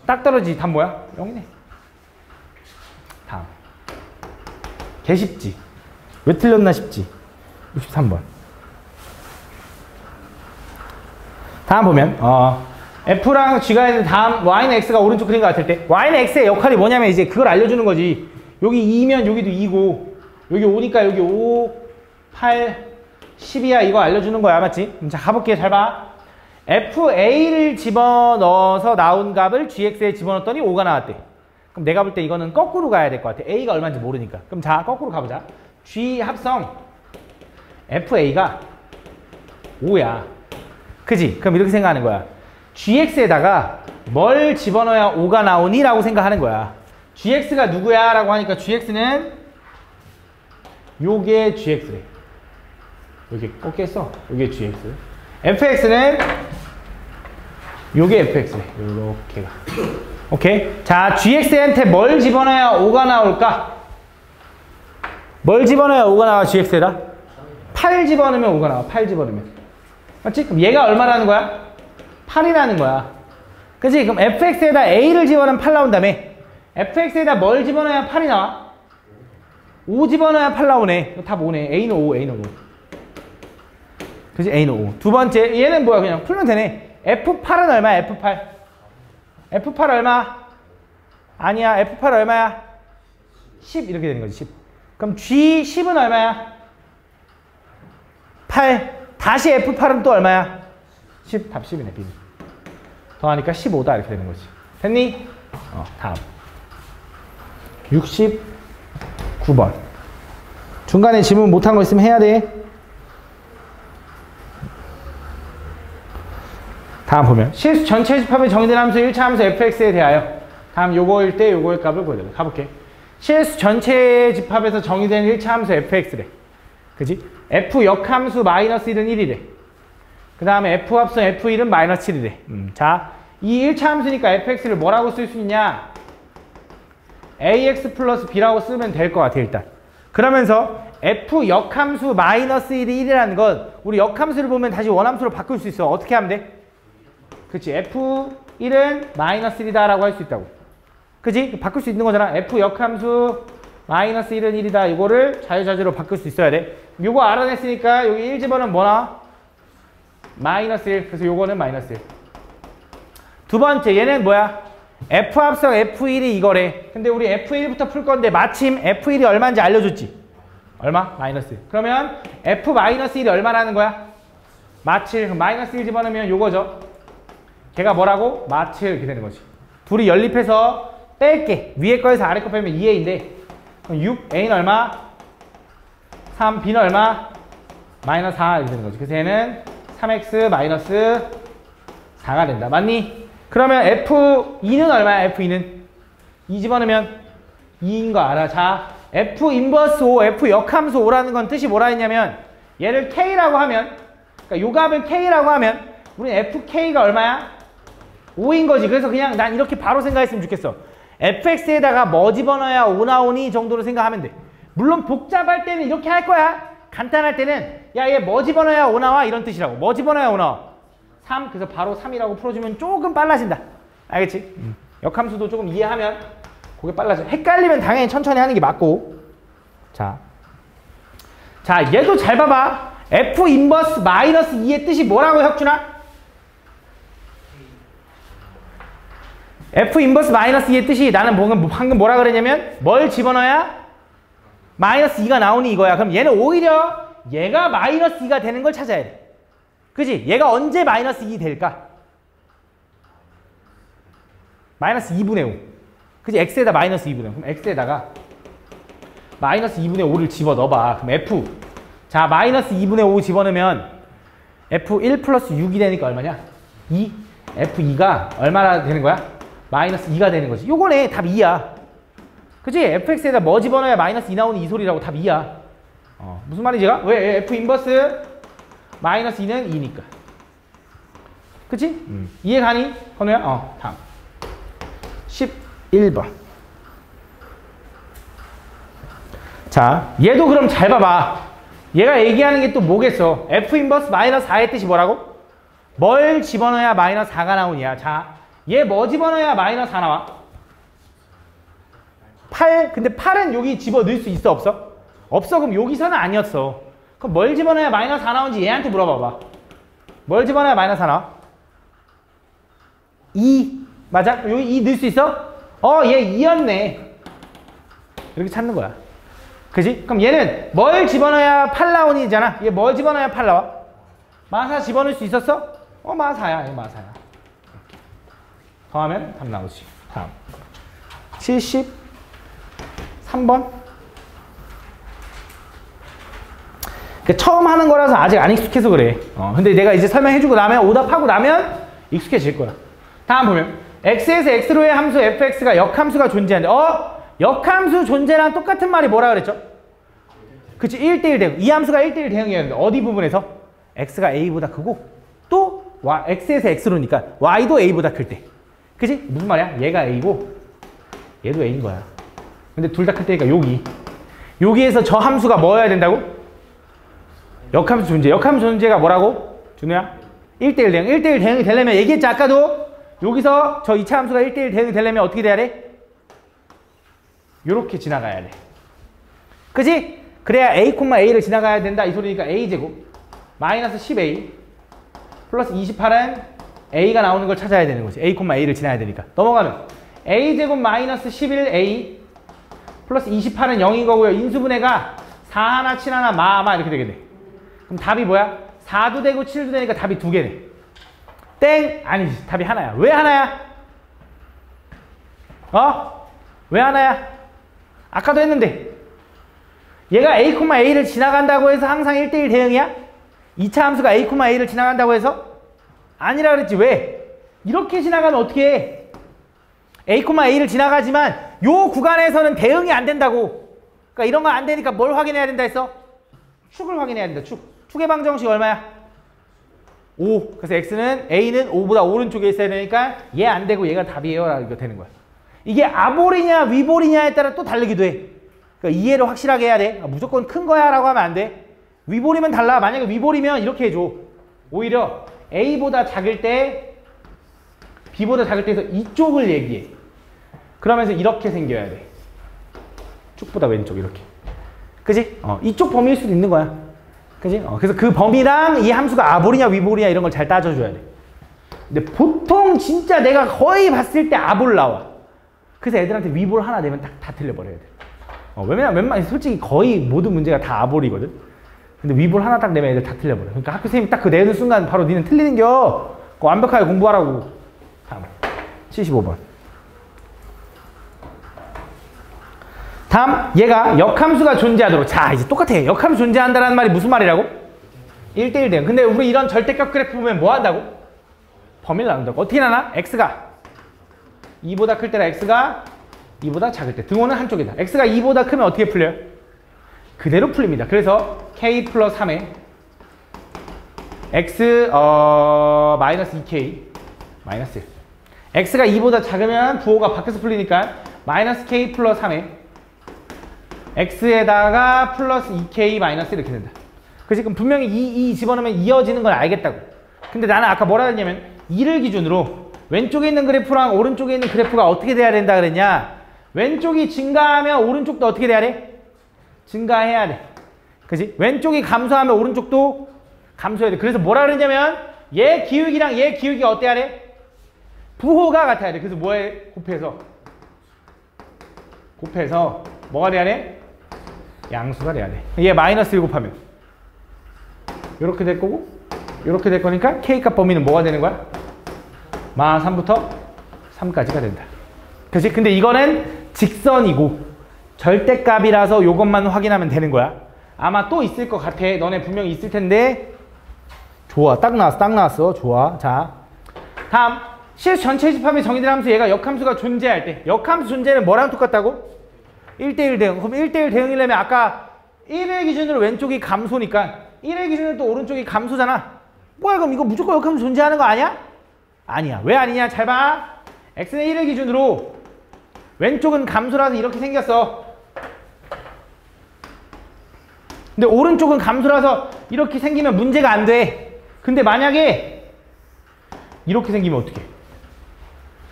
딱 떨어지지. 답 뭐야? 0이네. 다음. 개 쉽지? 왜 틀렸나 싶지? 63번. 다음 보면 F랑 G가 있는 다음 Y는 X가 오른쪽 그린 것 같을 때 Y는 X의 역할이 뭐냐면 이제 그걸 알려주는 거지. 여기 2면 여기도 2고 여기 5니까 여기 5, 8, 10이야. 이거 알려주는 거야. 맞지? 자, 가볼게요. 잘 봐. FA를 집어넣어서 나온 값을 GX에 집어넣었더니 5가 나왔대. 그럼 내가 볼 때 이거는 거꾸로 가야 될 것 같아. A가 얼마인지 모르니까. 그럼 자, 거꾸로 가보자. G 합성 FA가 5야. 그지? 그럼 이렇게 생각하는 거야. GX에다가 뭘 집어넣어야 5가 나오니? 라고 생각하는 거야. GX가 누구야? 라고 하니까 GX는 요게 GX래. 여기 꺾였어. 요게 GX. FX는 요게 FX래. 요렇게가. 오케이? 자, GX한테 뭘 집어넣어야 5가 나올까? 뭘 집어넣어야 5가 나와, GX에다? 8 집어넣으면 5가 나와. 8 집어넣으면. 맞지? 그럼 얘가 얼마라는 거야? 8이라는 거야. 그치? 그럼 fx에다 a를 집어넣으면 8 나온다며. fx에다 뭘 집어넣어야 8이 나와? 5 집어넣어야 8 나오네. 답 5네. a는 5, a는 5. 그치? a는 5. 두 번째, 얘는 뭐야? 그냥 풀면 되네. f8은 얼마야? f8. f8 얼마? 아니야. f8 얼마야? 10 이렇게 되는 거지. 10. 그럼 g10은 얼마야? 8. 다시 F8은 또 얼마야? 10, 답 10이네, B. 더하니까 15다, 이렇게 되는 거지. 됐니? 다음. 69번. 중간에 질문 못한 거 있으면 해야 돼. 다음 보면. 실수 전체 집합의 정의된 함수 1차 함수 fx에 대하여. 다음 요거일 때 요거의 값을 보여드려. 가볼게. 실수 전체 집합에서 정의된 1차 함수 fx래. 그지? f 역함수 마이너스 1은 1이래. 그 다음에 f 합성 f1은 마이너스 7이래. 자, 이 1차 함수니까 fx를 뭐라고 쓸 수 있냐? ax 플러스 b라고 쓰면 될 것 같아, 일단. 그러면서 f 역함수 마이너스 1이 1이라는 건 우리 역함수를 보면 다시 원함수로 바꿀 수 있어. 어떻게 하면 돼? 그치? F1은 마이너스 1이다 라고 할 수 있다고. 그치? 바꿀 수 있는 거잖아. F 역함수 마이너스 1은 1이다. 이거를 자유자재로 바꿀 수 있어야 돼. 요거 알아냈으니까 여기 1 집어넣으면 뭐나? 마이너스 1. 그래서 요거는 마이너스 1. 두 번째 얘는 뭐야? F 합성 F1이 이거래. 근데 우리 F1부터 풀 건데 마침 F1이 얼마인지 알려줬지? 얼마? 마이너스 1. 그러면 F-1이 얼마라는 거야? 마칠. 그럼 마이너스 1 집어넣으면 요거죠. 걔가 뭐라고? 마칠 이렇게 되는 거지. 둘이 연립해서 뺄게. 위에 거에서 아래 거 빼면 2a인데 그럼 6a는 얼마? 3, b는 얼마? 마이너스 4 이렇게 되는 거지. 그래서 얘는 3x 마이너스 4가 된다. 맞니? 그러면 F2는 얼마야? F2는 2 집어넣으면 2인 거 알아. 자, F 인버스 5, F 역함수 5라는 건 뜻이 뭐라 했냐면 얘를 K라고 하면 그러니까 요 값을 K라고 하면 우리는 FK가 얼마야? 5인 거지. 그래서 그냥 난 이렇게 바로 생각했으면 좋겠어. fx에다가 뭐 집어넣어야 5 나오니 정도로 생각하면 돼. 물론 복잡할 때는 이렇게 할 거야. 간단할 때는 야 얘 뭐 집어넣어야 5 나와? 이런 뜻이라고. 뭐 집어넣어야 5 나와? 3. 그래서 바로 3이라고 풀어주면 조금 빨라진다. 알겠지? 역함수도 조금 이해하면 그게 빨라져. 헷갈리면 당연히 천천히 하는 게 맞고. 자, 얘도 잘 봐봐. F 인버스 마이너스 2의 뜻이 뭐라고 혁준아? F 인버스 마이너스 2의 뜻이 나는 방금 뭐라 그랬냐면 뭘 집어넣어야 마이너스 2가 나오니 이거야. 그럼 얘는 오히려 얘가 마이너스 2가 되는 걸 찾아야 돼. 그지? 얘가 언제 마이너스 2 될까? 마이너스 2분의 5. 그지? x에다 마이너스 2분의 5. 그럼 x에다가 마이너스 2분의 5를 집어넣어봐. 그럼 f. 자, 마이너스 2분의 5 집어넣으면 f1 플러스 6이 되니까 얼마냐? 2. f2가 얼마나 되는 거야? 마이너스 2가 되는 거지. 요거네. 답 2야. 그치? fx에다 뭐 집어넣어야 마이너스 2 나오니 이 소리라고. 답 2야. 무슨 말이지? 왜? f 인버스 마이너스 2는 2니까. 그치? 이해 가니? 건우야? 다음. 11번. 자, 얘도 그럼 잘 봐봐. 얘가 얘기하는 게 또 뭐겠어? f 인버스 마이너스 4의 뜻이 뭐라고? 뭘 집어넣어야 마이너스 4가 나오냐? 자, 얘 뭐 집어넣어야 마이너스 4 나와? 8. 근데 8은 여기 집어넣을 수 있어? 없어? 없어. 그럼 여기서는 아니었어. 그럼 뭘 집어넣어야 마이너스 4 나오는지 얘한테 물어봐봐. 뭘 집어넣어야 마이너스 4 나와? 2. 맞아? 여기 2 넣을 수 있어? 얘 2였네. 이렇게 찾는 거야. 그지? 그럼 얘는 뭘 집어넣어야 8 나오니잖아. 얘 뭘 집어넣어야 8 나와? 마사 집어넣을 수 있었어? 마사야. 얘 마사야. 더하면 답 나오지. 다음. 73번. 처음 하는 거라서 아직 안 익숙해서 그래. 근데 내가 이제 설명해주고 나면, 오답하고 나면 익숙해질 거야. 다음 보면 x에서 x로의 함수 fx가 역함수가 존재하는데 역함수 존재랑 똑같은 말이 뭐라 그랬죠? 그치, 1대1 대응. 이 함수가 1대1 대응이었는데 어디 부분에서? x가 a보다 크고 또 x에서 x로니까 y도 a보다 클 때. 그치? 무슨 말이야? 얘가 a고 얘도 a인 거야. 근데 둘 다 클 때니까 여기에서 저 함수가 뭐여야 된다고? 역함수 존재. 역함수 존재가 뭐라고? 준우야? 1대1 대응. 1대1 대응이 되려면 얘기했지 아까도. 여기서 저 2차 함수가 1대1 대응이 되려면 어떻게 돼야 돼? 요렇게 지나가야 돼. 그치? 그래야 a, a를 지나가야 된다 이 소리니까 a제곱 마이너스 10a 플러스 28은 a가 나오는 걸 찾아야 되는 거지. a, a를 지나야 되니까. 넘어가면 a제곱 마이너스 11a 플러스 28은 0인 거고요. 인수분해가 4 하나 7 하나 마 이렇게 되겠네. 그럼 답이 뭐야? 4도 되고 7도 되니까 답이 2개네. 땡! 아니지. 답이 하나야. 왜 하나야? 왜 하나야? 아까도 했는데 얘가 a, a를 지나간다고 해서 항상 1대1 대응이야? 2차 함수가 a, a를 지나간다고 해서? 아니라 그랬지. 왜? 이렇게 지나가면 어떻게 해? a, a를 지나가지만 요 구간에서는 대응이 안 된다고. 그러니까 이런 거 안 되니까 뭘 확인해야 된다 했어? 축을 확인해야 된다. 축의 방정식 얼마야? 5. 그래서 x는 a는 5보다 오른쪽에 있어야 되니까 얘 안 되고 얘가 답이에요 라고 되는 거야. 이게 아볼이냐 위볼이냐에 따라 또 다르기도 해. 그러니까 이해를 확실하게 해야 돼. 무조건 큰 거야 라고 하면 안 돼. 위볼이면 달라. 만약에 위볼이면 이렇게 해줘. 오히려 a보다 작을 때 b보다 작을 때 해서 이쪽을 얘기해. 그러면서 이렇게 생겨야 돼. 쭉보다 왼쪽 이렇게. 그지? 이쪽 범위일 수도 있는 거야. 그지? 그래서 그 범위랑 이 함수가 아볼이냐 위볼이냐 이런 걸 잘 따져줘야 돼. 근데 보통 진짜 내가 거의 봤을 때 아볼 나와. 그래서 애들한테 위볼 하나 내면 다 틀려버려야 돼. 왜냐면 솔직히 거의 모든 문제가 다 아볼이거든. 근데 위볼 하나 딱 내면 애들 다 틀려버려. 그러니까 학교 선생님이 딱 그 내는 순간 바로 니는 틀리는겨. 그거 완벽하게 공부하라고. 다음 75번. 다음 얘가 역함수가 존재하도록. 자 이제 똑같아. 역함수 존재한다는 말이 무슨 말이라고? 1대1 대응. 근데 우리 이런 절대값 그래프 보면 뭐 한다고? 범위를 나눈다고. 어떻게 나나? x가 2보다 클 때랑 x가 2보다 작을 때 등호는 한쪽이다. x가 2보다 크면 어떻게 풀려요? 그대로 풀립니다. 그래서 k 플러스 3에 x 마이너스 2k 마이너스 1. x가 2보다 작으면 부호가 밖에서 풀리니까 마이너스 k 플러스 3에 x에다가 플러스 2k 마이너스 이렇게 된다. 그래서 그럼 분명히 2 집어넣으면 이어지는 걸 알겠다고. 근데 나는 아까 뭐라 했냐면 2를 기준으로 왼쪽에 있는 그래프랑 오른쪽에 있는 그래프가 어떻게 돼야 된다 그랬냐. 왼쪽이 증가하면 오른쪽도 어떻게 돼야 돼? 증가해야 돼. 그치? 왼쪽이 감소하면 오른쪽도 감소해야 돼. 그래서 뭐라 그랬냐면 얘 기울기랑 얘 기울기 어때야 돼? 부호가 같아야 돼. 그래서 뭐해? 곱해서 뭐가 돼야 돼? 양수가 돼야 돼. 얘 마이너스 1 곱하면 이렇게 될 거고 이렇게 될 거니까 K값 범위는 뭐가 되는 거야? 마 3부터 3까지가 된다. 그치? 근데 이거는 직선이고 절대값이라서 이것만 확인하면 되는 거야. 아마 또 있을 것 같아. 너네 분명히 있을 텐데. 좋아. 딱 나왔어. 좋아. 자, 다음 실수 전체 집합의 정의된 함수. 얘가 역함수가 존재할 때 역함수 존재는 뭐랑 똑같다고? 1대1 대응. 그럼 1대1 대응이려면 아까 1의 기준으로 왼쪽이 감소니까 1의 기준으로 또 오른쪽이 감소잖아. 뭐야 그럼 이거 무조건 역함수 존재하는 거 아니야? 아니야. 왜 아니냐? 잘 봐. x는 1의 기준으로 왼쪽은 감소라서 이렇게 생겼어. 근데 오른쪽은 감소라서 이렇게 생기면 문제가 안 돼. 근데 만약에 이렇게 생기면 어떡해?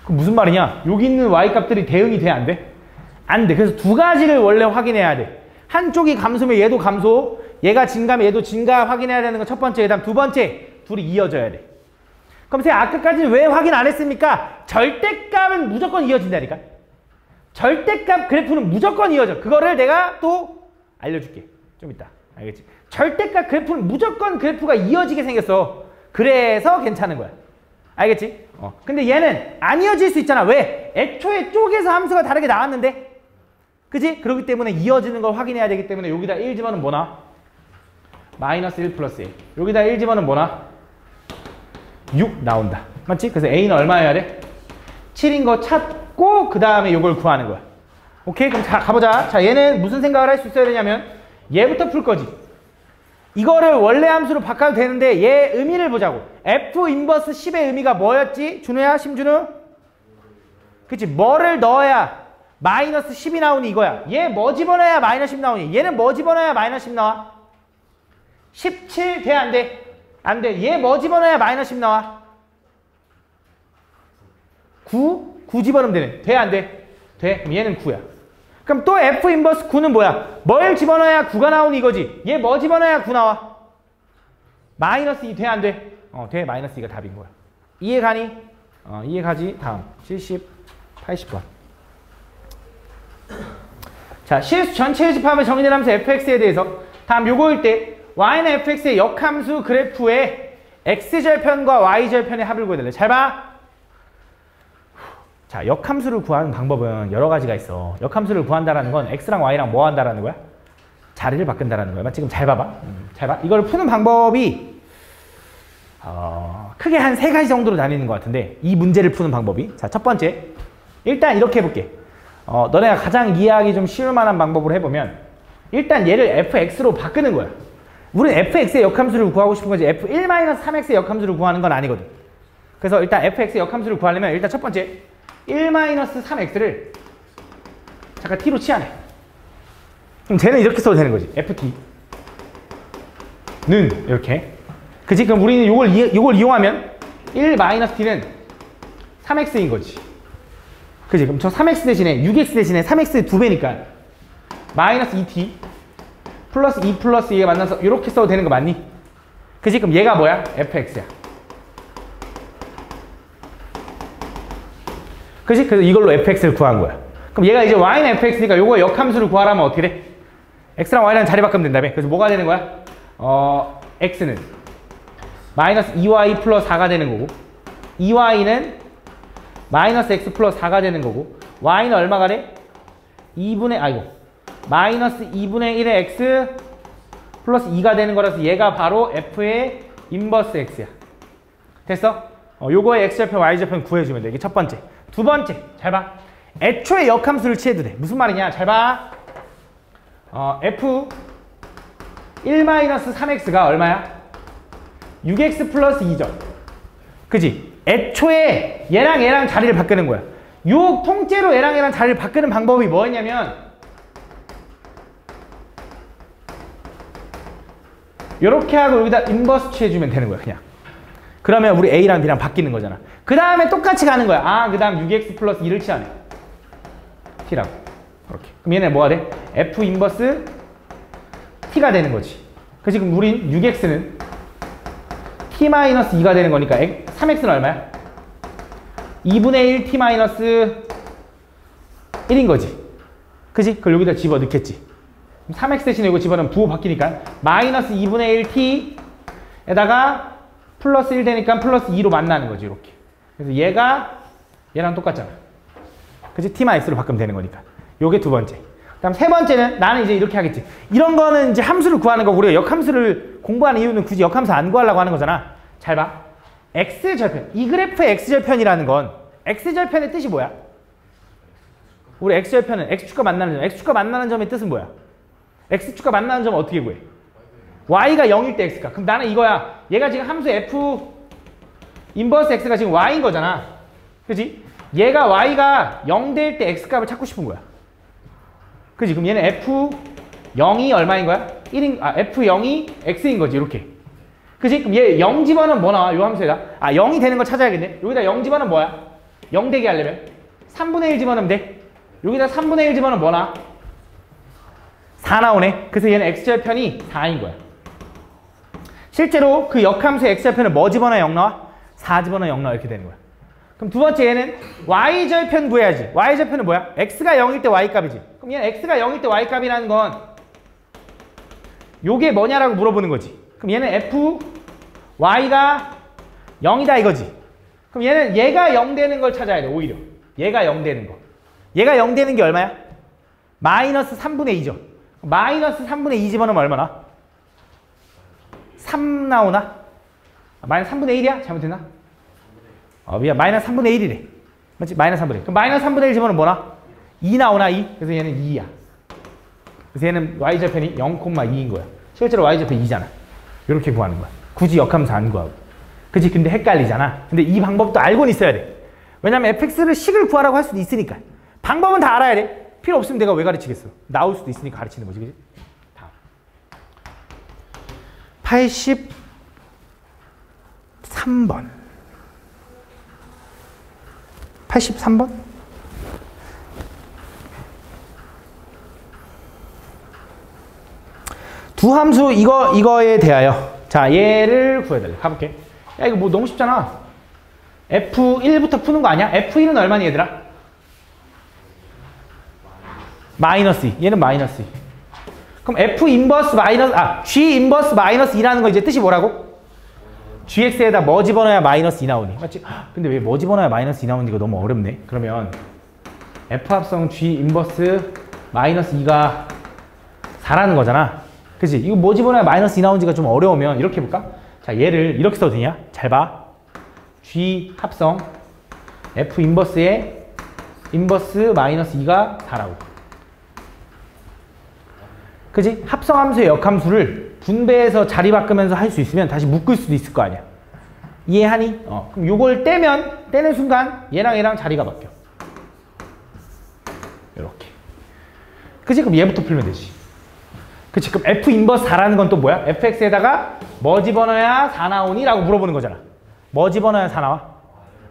그럼 무슨 말이냐? 여기 있는 y값들이 대응이 돼? 안 돼? 안 돼. 그래서 두 가지를 원래 확인해야 돼. 한쪽이 감소면 얘도 감소, 얘가 증가면 얘도 증가 확인해야 되는 건 첫 번째. 그다음 두 번째, 둘이 이어져야 돼. 그럼 제가 아까까지는 왜 확인 안 했습니까? 절대값은 무조건 이어진다니까. 절대값 그래프는 무조건 이어져. 그거를 내가 또 알려줄게. 좀 이따. 알겠지? 절대값 그래프는 무조건 그래프가 이어지게 생겼어. 그래서 괜찮은 거야. 알겠지? 근데 얘는 안 이어질 수 있잖아. 왜? 애초에 쪽에서 함수가 다르게 나왔는데. 그지? 그렇기 때문에 이어지는 걸 확인해야 되기 때문에 여기다 1 집어넣으면 뭐나? 마이너스 1 플러스 1. 여기다 1 집어넣으면 뭐나? 6 나온다. 맞지? 그래서 A는 얼마여야 돼? 7인 거 찾고 그 다음에 이걸 구하는 거야. 오케이? 그럼 자, 가보자. 자, 얘는 무슨 생각을 할 수 있어야 되냐면 얘부터 풀 거지. 이거를 원래 함수로 바꿔도 되는데 얘 의미를 보자고. F 인버스 10의 의미가 뭐였지? 준우야? 심준우? 그치? 뭐를 넣어야 마이너스 10이 나오니 이거야. 얘 뭐 집어넣어야 마이너스 10 나오니? 얘는 뭐 집어넣어야 마이너스 10 나와? 17 돼? 안 돼? 안 돼. 얘 뭐 집어넣어야 마이너스 10 나와? 9? 9 집어넣으면 되네. 돼? 안 돼? 돼? 그럼 얘는 9야. 그럼 또 F 인버스 9는 뭐야? 뭘 집어넣어야 9가 나오니 이거지? 얘 뭐 집어넣어야 9 나와? 마이너스 2 돼? 안 돼? 돼. 마이너스 2가 답인 거야. 이해가니? 이해가지? 다음 70, 80번. 자, 실수 전체 집합을 정의된 함수 fx에 대해서 다음 요거일 때 y는 fx의 역함수 그래프의 x절편과 y절편의 합을 구해달래. 잘 봐. 자, 역함수를 구하는 방법은 여러 가지가 있어. 역함수를 구한다라는 건 x랑 y랑 뭐 한다라는 거야? 자리를 바꾼다라는 거야. 지금 잘 봐봐. 잘 봐. 이걸 푸는 방법이 크게 한 3가지 정도로 나뉘는 것 같은데 이 문제를 푸는 방법이. 자, 첫 번째. 일단 이렇게 해볼게. 너네가 가장 이해하기 좀 쉬울 만한 방법으로 해보면 일단 얘를 fx로 바꾸는 거야. 우리는 fx의 역함수를 구하고 싶은 거지 f1-3x의 역함수를 구하는 건 아니거든. 그래서 일단 fx의 역함수를 구하려면 일단 첫 번째 1-3x를 잠깐 t로 치환해. 그럼 쟤는 이렇게 써도 되는 거지. ft는 이렇게. 그치? 그럼 우리는 요걸 이용하면 1-t는 3x인 거지. 그지? 그럼 저 3x 대신에 6x 대신에 3x의 2배니까 마이너스 2t 플러스 2 플러스 2가 만나서 이렇게 써도 되는 거 맞니? 그지? 그럼 얘가 뭐야? fx야. 그지? 그래서 이걸로 fx를 구한 거야. 그럼 얘가 이제 y는 fx니까 요거 역함수를 구하라면 어떻게 돼? x랑 y랑 자리 바꾸면 된다며. 그래서 뭐가 되는 거야? x는 마이너스 2y 플러스 4가 되는 거고 2y는 마이너스 x 플러스 4가 되는 거고 y는 얼마가 돼? 2분의 마이너스 2분의 1의 x 플러스 2가 되는 거라서 얘가 바로 f의 인버스 x야. 됐어? 요거의 x절편 y절편 구해주면 돼. 이게 첫 번째. 두 번째 잘 봐. 애초에 역함수를 취해도 돼. 무슨 말이냐? 잘 봐. f 1-3x가 얼마야? 6x 플러스 2죠. 그지? 애초에 얘랑 얘랑 자리를 바꾸는 거야. 요 통째로 얘랑 얘랑 자리를 바꾸는 방법이 뭐였냐면 요렇게 하고 여기다 인버스 취해주면 되는 거야. 그냥. 그러면 우리 a랑 b랑 바뀌는 거잖아. 그 다음에 똑같이 가는 거야. 그 다음 6x 플러스 2를 취하네. t라고. 이렇게. 그럼 얘네 뭐가 돼? f 인버스 t가 되는 거지. 그래서 지금 우린 6x는 t-2가 되는 거니까 3x는 얼마야? 2분의 1 t-1인 거지. 그지? 그걸 여기다 집어넣겠지. 3x 대신에 이거 집어넣으면 부호 바뀌니까 마이너스 2분의 1 t에다가 플러스 1 되니까 플러스 2로 만나는 거지. 이렇게. 그래서 얘가 얘랑 똑같잖아. 그치? t-x로 바꾸면 되는 거니까. 요게 두 번째. 그 다음 세 번째는 나는 이제 이렇게 하겠지. 이런 거는 이제 함수를 구하는 거고 우리가 역함수를 공부하는 이유는 굳이 역함수 안 구하려고 하는 거잖아. 잘 봐. x절편. 이 그래프의 x절편이라는 건 x절편의 뜻이 뭐야? 우리 x절편은 x축과 만나는 점. x축과 만나는 점의 뜻은 뭐야? x축과 만나는 점은 어떻게 구해? y가 0일 때 x가. 그럼 나는 이거야. 얘가 지금 함수 f 인버스 x가 지금 y인 거잖아. 그치? 얘가 y가 0 될 때 x값을 찾고 싶은 거야. 그치? 그럼 얘는 f0이 얼마인 거야? 1인, f0이 x인 거지. 이렇게. 그치? 그럼 얘 0 집어넣으면 뭐 나와? 요 함수에다. 0이 되는 걸 찾아야겠네. 여기다 0 집어넣으면 뭐야? 0 되게 하려면 3분의 1 집어넣으면 돼. 여기다 3분의 1 집어넣으면 뭐 나와? 4 나오네. 그래서 얘는 x절편이 4인 거야. 실제로 그 역함수의 x절편은 뭐 집어넣어야 0 나와? 4 집어넣어야 0 나와. 이렇게 되는 거야. 그럼 두 번째 얘는 y절편 구해야지. y절편은 뭐야? x가 0일 때 y값이지. 그럼 얘는 x가 0일 때 y값이라는 건 요게 뭐냐라고 물어보는 거지. 그럼 얘는 f y가 0이다 이거지. 그럼 얘는 얘가 0 되는 걸 찾아야 돼. 오히려. 얘가 0 되는 거. 얘가 0 되는 게 얼마야? 마이너스 3분의 2죠. 마이너스 3분의 2 집어넣으면 얼마나? 3 나오나? 마이너스 3분의 1이야? 잘못했나? 미안. 마이너스 3분의 1이래. 맞지? 마이너스 3분의 1. 그럼 마이너스 3분의 1 집어넣으면 뭐나? 2 나오나? 2? 그래서 얘는 2야. 그래서 얘는 y절편이 0,2인 거야. 실제로 y절편 2잖아. 이렇게 구하는 거야. 굳이 역함수 안 구하고. 그치? 근데 헷갈리잖아. 근데 이 방법도 알고는 있어야 돼. 왜냐면 fx를 식을 구하라고 할 수도 있으니까. 방법은 다 알아야 돼. 필요 없으면 내가 왜 가르치겠어? 나올 수도 있으니까 가르치는 거지. 그치? 다음. 83번. 83번? 두 함수 이거에 대하여 자 얘를 구해달래. 가볼게. 야 이거 뭐 너무 쉽잖아. F1부터 푸는 거 아니야? F1은 얼마니 얘들아? 마이너스 2. 얘는 마이너스 2. 그럼 F 인버스 마이너스 G 인버스 마이너스 2라는 거 이제 뜻이 뭐라고? GX에다 뭐 집어넣어야 마이너스 2 나오니? 맞지? 근데 왜 뭐 집어넣어야 마이너스 2 나오니? 이거 너무 어렵네. 그러면 F 합성 G 인버스 마이너스 2가 4라는 거잖아. 그치? 이거 뭐 집어넣어야 마이너스 2 나오는지가 좀 어려우면 이렇게 해볼까? 자, 얘를 이렇게 써도 되냐? 잘 봐. G 합성 F 인버스에 인버스 마이너스 2가 4라고. 그치? 합성함수의 역함수를 분배해서 자리 바꾸면서 할 수 있으면 다시 묶을 수도 있을 거 아니야. 이해하니? 그럼 요걸 떼는 순간 얘랑 얘랑 자리가 바뀌어. 이렇게. 그치? 그럼 얘부터 풀면 되지. 그치? 그럼 F 인버스 4라는 건 또 뭐야? fx에다가 뭐 집어넣어야 4 나오니? 라고 물어보는 거잖아. 뭐 집어넣어야 4 나와?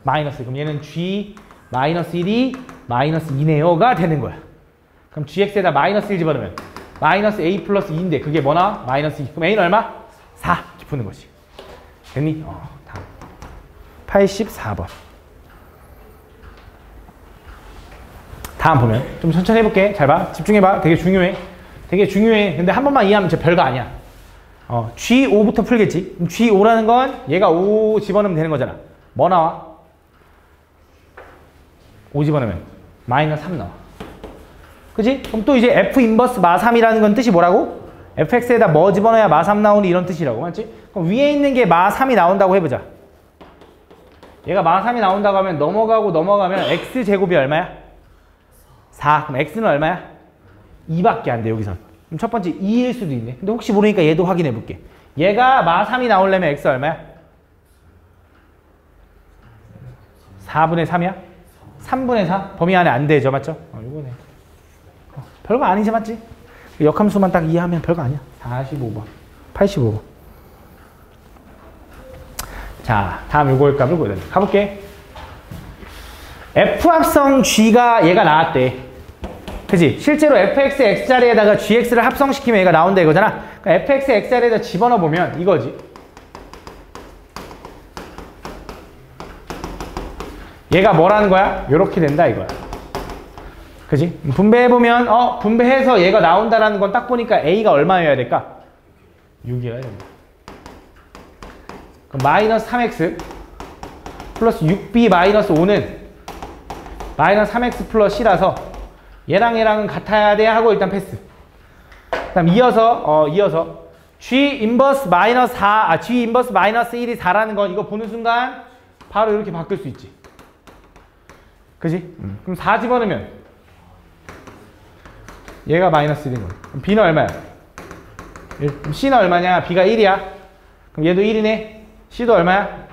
마이너스. 그럼 얘는 G 마이너스 1이 마이너스 2네요가 되는 거야. 그럼 GX에다 마이너스 1 집어넣으면 마이너스 A 플러스 2인데 그게 뭐나? 마이너스 2. 그럼 A는 얼마? 4. 이렇게 푸는 거지. 됐니? 다음. 84번. 다음 보면 좀 천천히 해볼게. 잘 봐. 집중해봐. 되게 중요해. 되게 중요해. 근데 한 번만 이해하면 진짜 별거 아니야. G5부터 풀겠지. 그럼 G5라는 건 얘가 5 집어넣으면 되는 거잖아. 뭐 나와? 5 집어넣으면 마이너스 3 나와. 그치? 그럼 또 이제 F 인버스 마 3이라는 건 뜻이 뭐라고? fx에다 뭐 집어넣어야 마 3 나오니 이런 뜻이라고. 맞지? 그럼 위에 있는 게 마 3이 나온다고 해보자. 얘가 마 3이 나온다고 하면 넘어가면 x제곱이 얼마야? 4. 그럼 x는 얼마야? 2밖에 안 돼, 여기선. 그럼 첫 번째 2일 수도 있네. 근데 혹시 모르니까 얘도 확인해 볼게. 얘가 마 3이 나오려면 x 얼마야? 4분의 3이야? 3분의 4? 범위 안에 안 되죠, 맞죠? 요거네. 별거 아니지, 맞지? 역함수만 딱 이해하면 별거 아니야. 45번. 85번. 자, 다음 요거 값을 보여드릴게. 가볼게. F 합성 G가 얘가 나왔대. 그치? 실제로 fx x자리에다가 gx를 합성시키면 얘가 나온다 이거잖아. 그러니까 fx x자리에다 집어넣어 보면 이거지. 얘가 뭐라는 거야? 요렇게 된다 이거야. 그지? 분배해보면 분배해서 얘가 나온다라는 건 딱 보니까 a가 얼마여야 될까? 6이어야 된다. 그럼 마이너스 3x 플러스 6b 마이너스 5는 마이너스 3x 플러스 c라서 얘랑은 같아야 돼 하고 일단 패스. 그 다음 이어서 g 인버스 마이너스 4, g 인버스 마이너스 1이 4라는 건 이거 보는 순간 바로 이렇게 바뀔 수 있지. 그지? 그럼 4 집어넣으면 얘가 마이너스 1인 거야. 그럼 b는 얼마야? 1. 그럼 c는 얼마냐? b가 1이야. 그럼 얘도 1이네. c도 얼마야?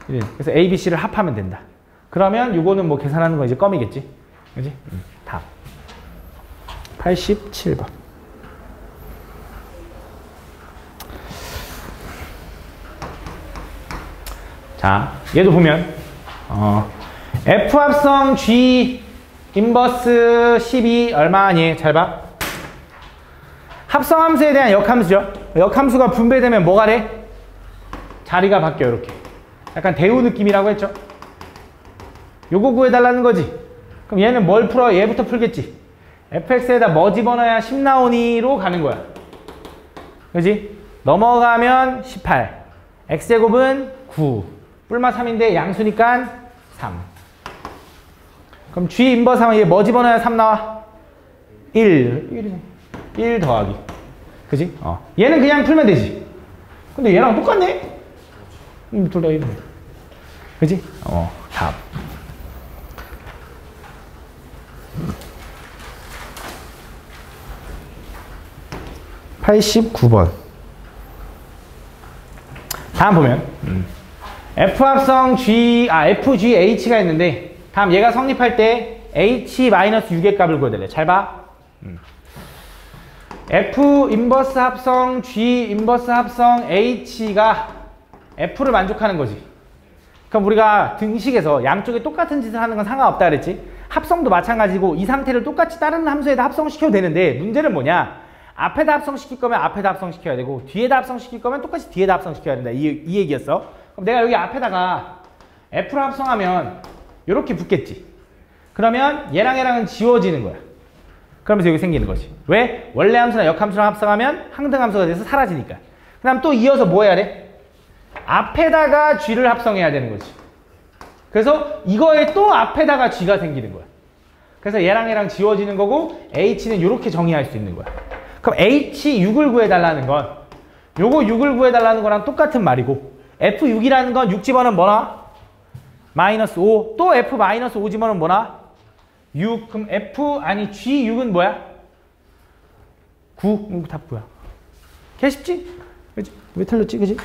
1. 그래서 a, b, c를 합하면 된다. 그러면 요거는 뭐 계산하는 거 이제 껌이겠지. 그지? 다음. 87번. 자, 얘도 보면 F 합성 G 인버스 12 얼마니? 잘 봐. 합성함수에 대한 역함수죠. 역함수가 분배되면 뭐가 돼? 자리가 바뀌어 이렇게. 약간 대우 느낌이라고 했죠. 요거 구해달라는 거지. 그럼 얘는 뭘 풀어? 얘부터 풀겠지. fx에다 뭐 집어넣어야 10 나오니로 가는 거야. 그지? 넘어가면 18. x제곱은 9. 뿔마 3인데 양수니까 3. 그럼 g 인버스 하면 얘 뭐 집어넣어야 3 나와? 1. 1 더하기. 그지? 얘는 그냥 풀면 되지. 근데 얘랑 똑같네? 둘 다 1. 그지? 다음. 89번. 다음 보면 F 합성 FGH가 있는데 다음 얘가 성립할 때 H-6의 값을 구해달래. 잘 봐. F 인버스 합성 G 인버스 합성 H가 F를 만족하는 거지. 그럼 우리가 등식에서 양쪽에 똑같은 짓을 하는 건 상관없다 그랬지. 합성도 마찬가지고 이 상태를 똑같이 다른 함수에다 합성시켜도 되는데 문제는 뭐냐? 앞에다 합성시킬 거면 앞에다 합성시켜야 되고 뒤에다 합성시킬 거면 똑같이 뒤에다 합성시켜야 된다. 이 얘기였어. 그럼 내가 여기 앞에다가 F를 합성하면 이렇게 붙겠지. 그러면 얘랑은 지워지는 거야. 그러면서 여기 생기는 거지. 왜? 원래 함수나 역함수랑 합성하면 항등함수가 돼서 사라지니까. 그 다음 또 이어서 뭐 해야 돼? 앞에다가 G를 합성해야 되는 거지. 그래서 이거에 또 앞에다가 G가 생기는 거야. 그래서 얘랑 지워지는 거고 H는 이렇게 정의할 수 있는 거야. 그럼 H6을 구해달라는 건 요거 6을 구해달라는 거랑 똑같은 말이고 F6이라는 건 6 집어넣으면 뭐나? 마이너스 5. 또 F 마이너스 5 집어넣으면 뭐나? 6. 그럼 G6은 뭐야? 9. 답 뭐야? 개 쉽지? 그치? 왜 틀렸지? 그치?